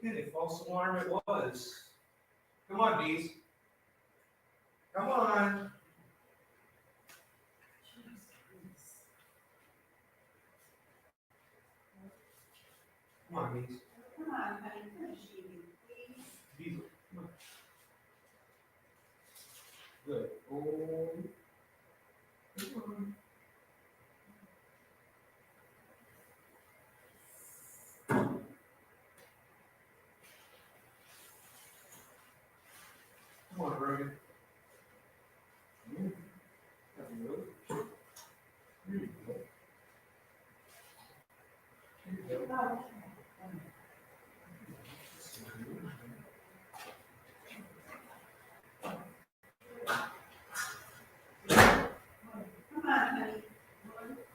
Okay, false alarm it was. Come on, bees. Come on. Come on, bees. Come on, honey, finish eating, please. Bees, come on. Good. Oh. Come on. Come on, Rogan. There you go. Oh, come on, honey.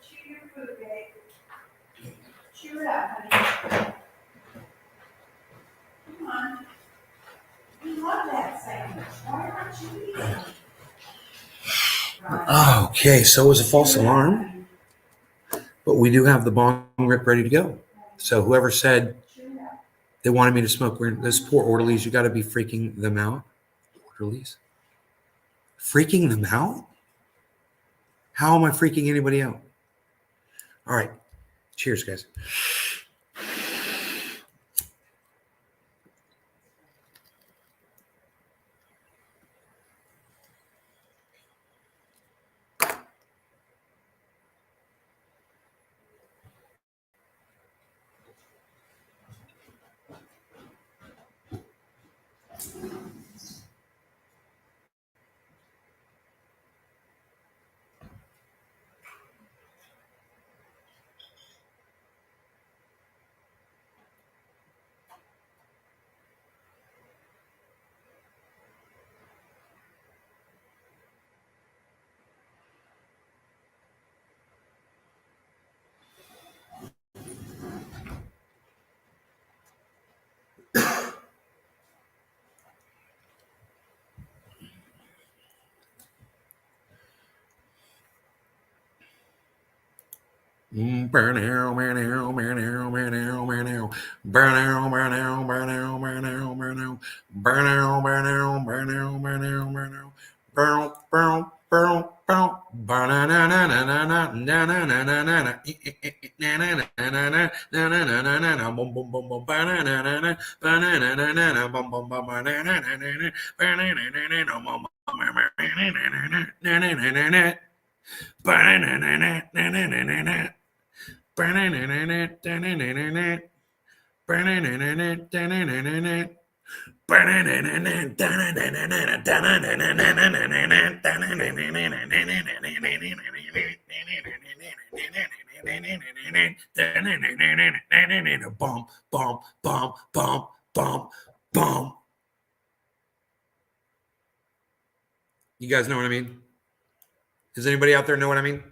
Chew your food, babe. Chew it up, honey. Come on. We love that sandwich. Why aren't you eating? Right. Okay, so it was a false alarm, but we do have the bong rip ready to go. So whoever said Chew it up. they wanted me to smoke, those poor orderlies, you got to be freaking them out. Orderlies? Freaking them out? How am I freaking anybody out? All right. Cheers, guys. Burn out, burn out, burn out, burn out, burn out, burn out, burn out, burn out, burn out, burn out, burn out, burn out, burn out, burn out, burn out, burn, burn, burn, burn, burn, na na na na na na na na na na na na na na na na na na boom boom boom boom na na na na na na na na na boom boom boom na na na na na na na na na boom boom na na na na Bump, bump, bump, bump, bump, bump. You guys know what I mean? Does anybody out there know what I mean?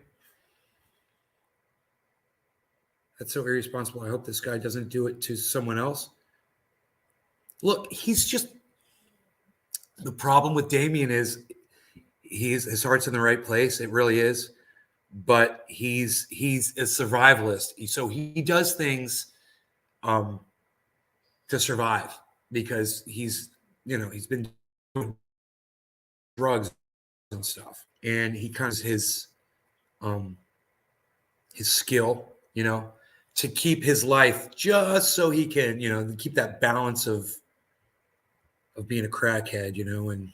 That's so irresponsible. I hope this guy doesn't do it to someone else. Look, he's just the problem with Damien is his heart's in the right place. It really is. But he's a survivalist. So he does things to survive because he's been doing drugs and stuff. And he kind of his skill, to keep his life just so he can, keep that balance of being a crackhead, and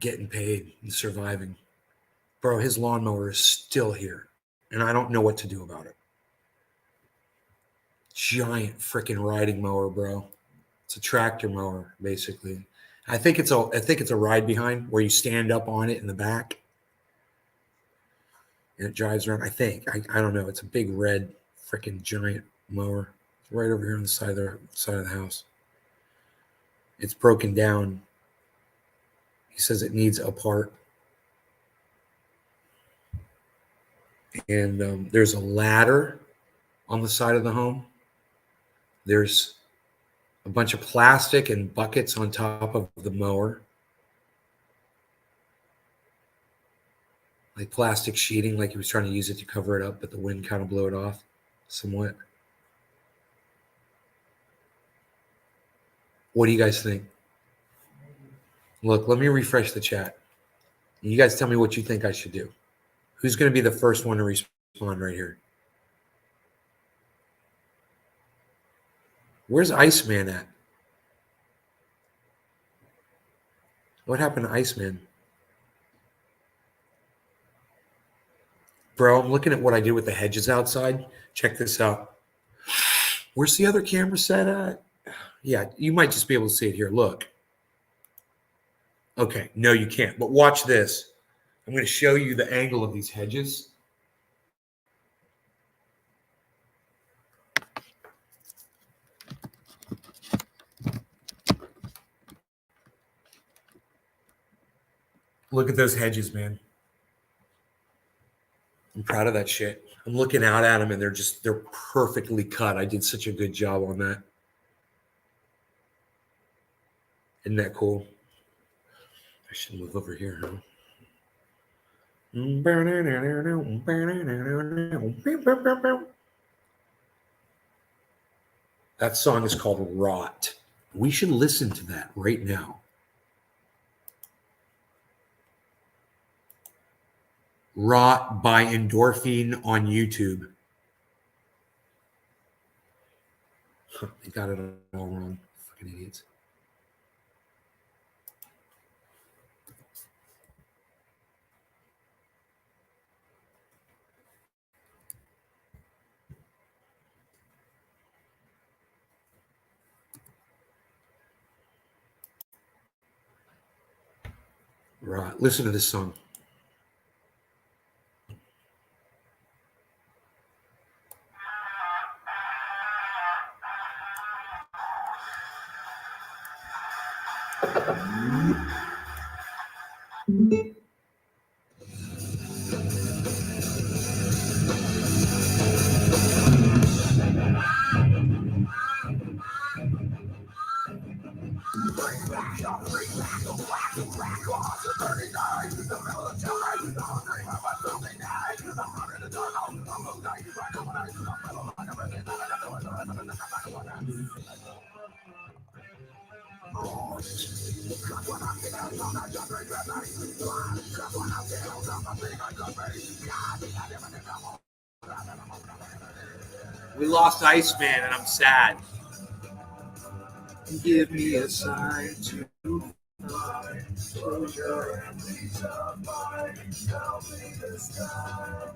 getting paid and surviving. Bro, his lawnmower is still here, and I don't know what to do about it. Giant freaking riding mower, bro. It's a tractor mower, basically. I think it's a ride behind where you stand up on it in the back, and it drives around. I think I don't know. It's a big red freaking giant mower. It's right over here on the side of the house. It's broken down. He says it needs a part. And there's a ladder on the side of the home. There's a bunch of plastic and buckets on top of the mower. Like plastic sheeting, like he was trying to use it to cover it up, but the wind kind of blew it off somewhat. What do you guys think? Look, let me refresh the chat. You guys tell me what you think I should do. Who's going to be the first one to respond right here? Where's Iceman at? What happened to Iceman? Bro, I'm looking at what I did with the hedges outside. Check this out. Where's the other camera set at? Yeah, you might just be able to see it here. Look. Okay, no, you can't. But watch this. I'm going to show you the angle of these hedges. Look at those hedges, man. I'm proud of that shit. I'm looking out at them and they're perfectly cut. I did such a good job on that. Isn't that cool? I should move over here, huh? That song is called Rot. We should listen to that right now. Rot by Endorphin on YouTube. They got it all wrong. Fucking idiots. Right. Listen to this song. We lost Iceman and I'm sad. Give me a sign to fly. Close your eyes of mine. Tell me this time.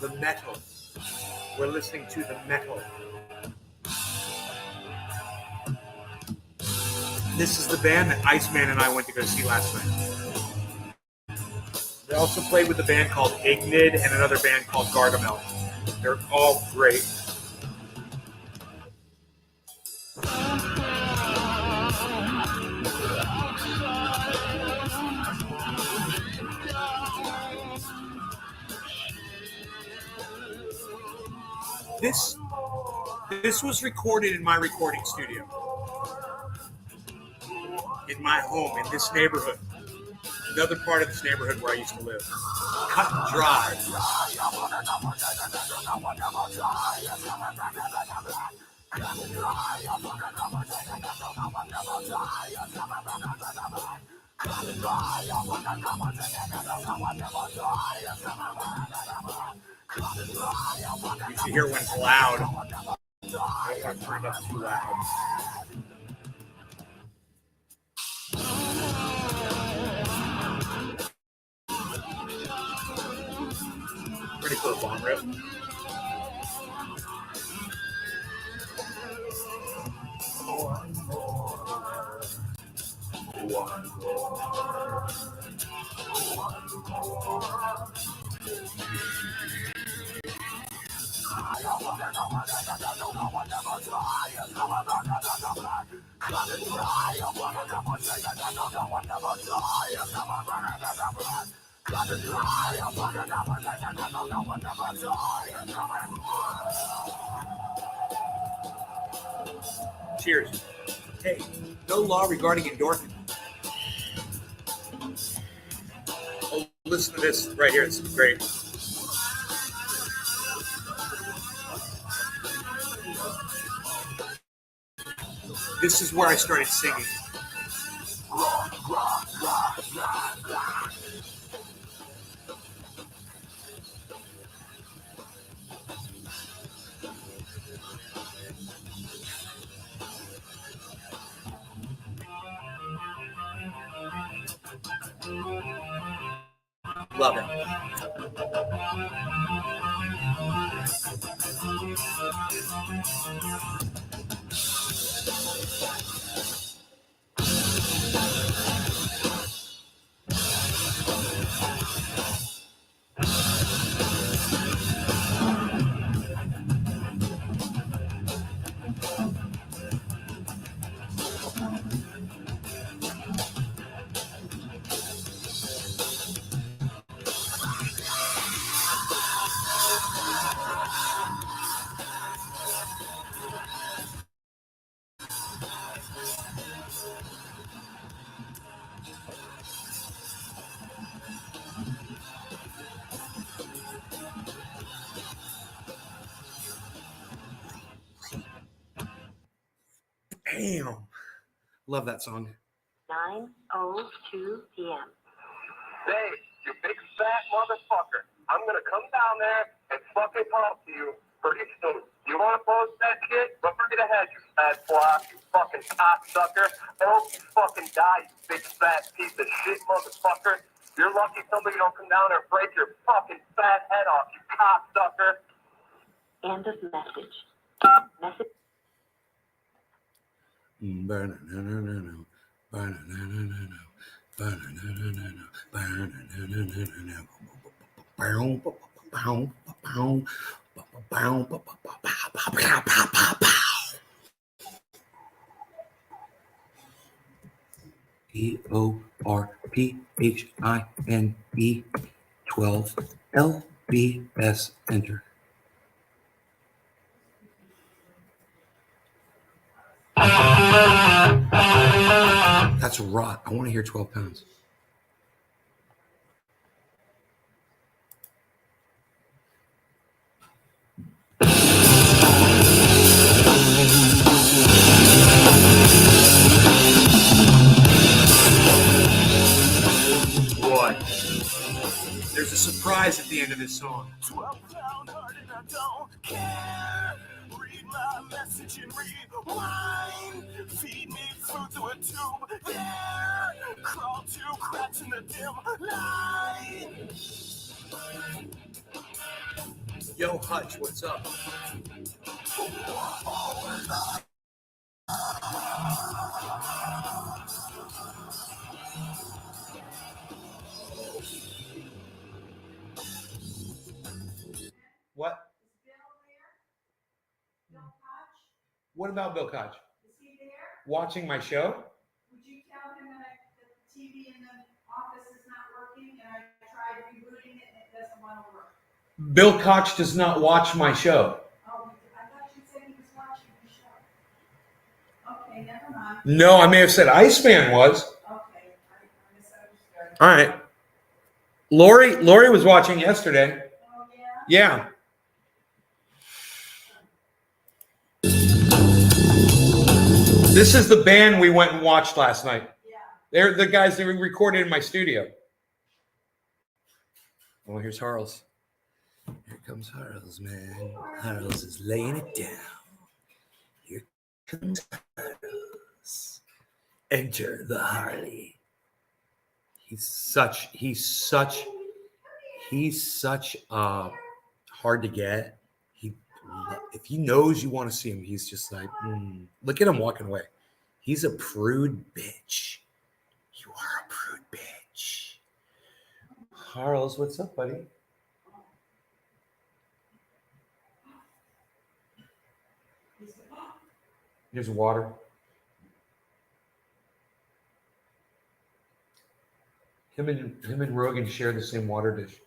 The metal. We're listening to the metal. This is the band that Iceman and I went to go see last night. They also played with a band called Ignid and another band called Gargamel. They're all great. This was recorded in my recording studio. In my home, in this neighborhood. Another part of this neighborhood where I used to live. Cut and Dry. You should hear when it's loud. I don't want to turn it up too loud. Pretty cool bomb rip. Cheers. Hey, no law regarding endorphin. Oh, listen to this right here. It's great. This is where I started singing. Love it. Damn. Love that song. 9:02 p.m. Hey, you big fat motherfucker. I'm gonna come down there and fucking talk to you pretty soon. You wanna post that shit? But bring it ahead, you fat block, you fucking cocksucker. I hope you fucking die, you big fat piece of shit motherfucker. You're lucky somebody don't come down there and break your fucking fat head off, you cocksucker. End of message. Message. EORPHINE 12 LBS enter. That's rot. I want to hear 12 pounds. Boy, there's a surprise at the end of this song. 12-pound heart and I don't care. Read my message and rewind. Feed me food through a tube. There, crawl through cracks in the dim light. Yo, Hutch, what's up? What? What about Bill Koch? Is he there? Watching my show? Would you tell him that the TV in the office is not working and I tried rebooting it and it doesn't want to work? Bill Koch does not watch my show. Oh, I thought you said he was watching the show. Okay, never mind. No, I may have said Iceman was. Okay, I misunderstood. All right. Lori was watching yesterday. Oh, yeah? Yeah. This is the band we went and watched last night. Yeah. They're the guys that recorded in my studio. Oh, here's Harles. Here comes Harles, man. Harles is laying it down. Here comes Harles. Enter the Harley. He's such hard to get. If he knows you want to see him, he's just like, look at him walking away. He's a prude bitch. You are a prude bitch. Harles, what's up, buddy? Here's water. Him and Rogan share the same water dish.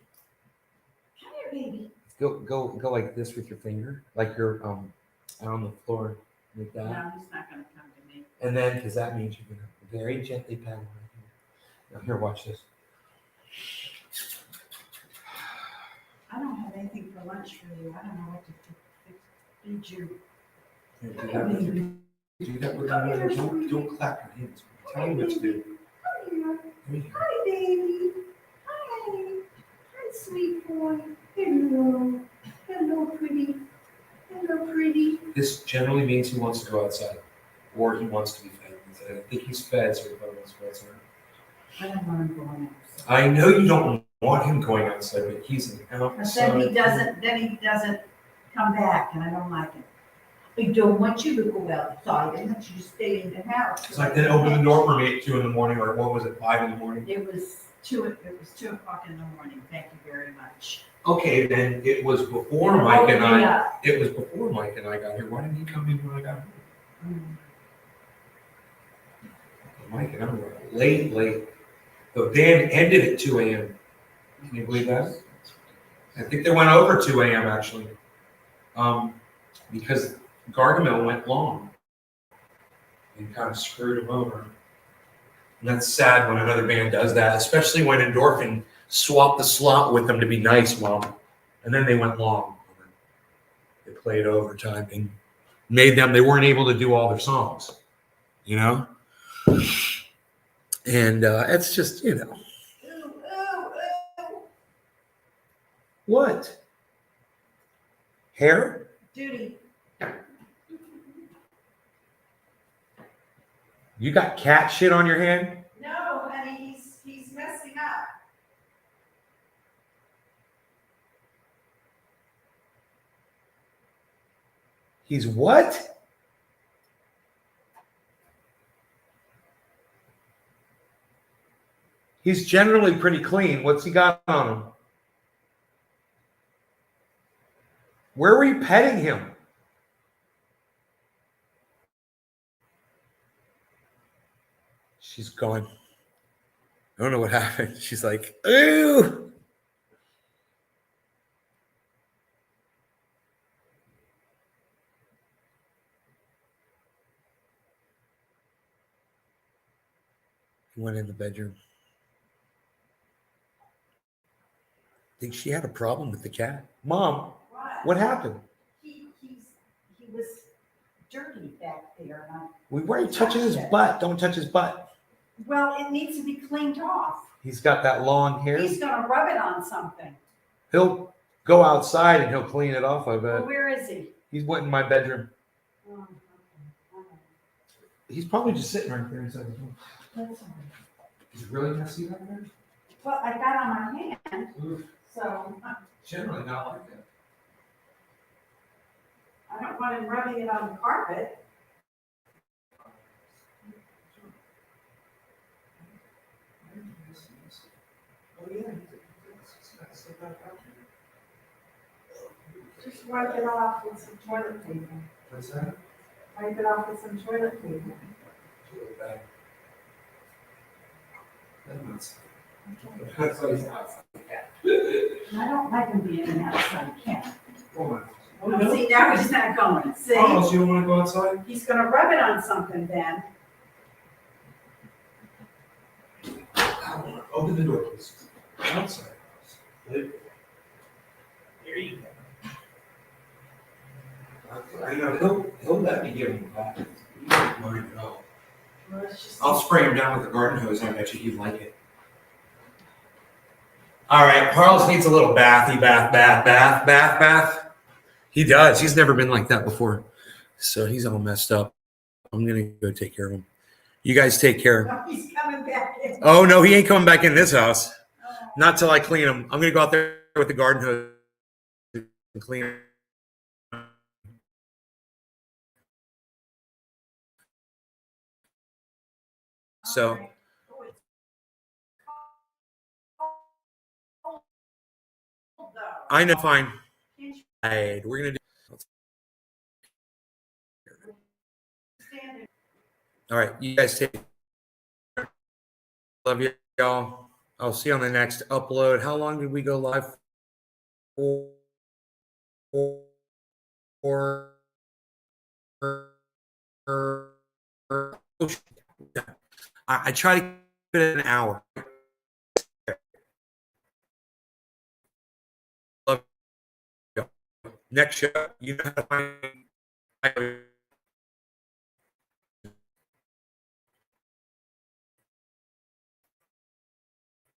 Come here, baby. Go like this with your finger, like you're out on the floor, like that. No, he's not going to come to me. And then, because that means you're gonna very gently pat him right here. Now here, watch this. I don't have anything for lunch for you. I don't know what to feed you. Here, do that with don't clap your hands. Tell me what to do. There you go. Hi, baby. Hi. Hi, sweet boy. Hello. Hello, pretty. Hello, pretty. This generally means he wants to go outside, or he wants to be fed. I think he's fed, so he probably wants to go outside. I don't want him going outside. I know you don't want him going outside, but he's an But outside. then he doesn't come back, and I don't like it. I don't want you to go outside. I want you to stay in the house. It's like, then open the door for me at 2 a.m, or what was it, 5 a.m? It was 2 o'clock in the morning. Thank you very much. Okay, then it was before Mike and I. It was before Mike and I got here. Why didn't he come in when I got here? Mike and I were late. The band ended at 2 a.m. Can you believe that? I think they went over 2 a.m. actually, because Gargamel went long and kind of screwed him over. And that's sad when another band does that, especially when Endorphin swapped the slot with them to be nice, Mom. And then they went long. They played overtime and made them, they weren't able to do all their songs, you know? And it's just, you know. What? Hair? Judy. You got cat shit on your hand? No, honey, he's messing up. He's what? He's generally pretty clean. What's he got on him? Where were you petting him? She's going, I don't know what happened. She's like, ooh. He went in the bedroom. Think she had a problem with the cat. Mom, what happened? He was dirty back there. Why are you touching his butt? Don't touch his butt. Well, it needs to be cleaned off. He's got that long hair. He's gonna rub it on something. He'll go outside and he'll clean it off, I bet. Well, where is he? He went in my bedroom. Oh, okay. He's probably just sitting right there inside the room. That's all right. Is it really messy right there? Well, I got on my hand, Oof. so. Generally not like that. I don't want him rubbing it on the carpet. Oh, yeah. It's back out there. Just wipe it off with some toilet paper. What's that? Wipe it off with some toilet paper. That's what he's outside. I don't like him being an outside cat. Hold on. Oh, see, now he's not going. See? Oh, so you don't want to go outside? He's gonna rub it on something then. Open the door, please. Outside. There you go. I know, he'll let me give him back. You don't mind at all. Well, it's just- I'll spray him down with a garden hose. I bet you'd like it. All right, Carlos needs a little bathy bath. He does. He's never been like that before. So he's all messed up. I'm going to go take care of him. You guys take care. No, he's coming back in. Oh, no, he ain't coming back in this house. Oh. Not till I clean him. I'm going to go out there with the garden hose and clean him. So Oh, it's cold, though. I know, fine. Can't you All right, we're going to do. stand it? All right, you guys take. Love you, y'all. I'll see you on the next upload. How long did we go live for? I try to keep it an hour. Love you. Next show, you know how to find.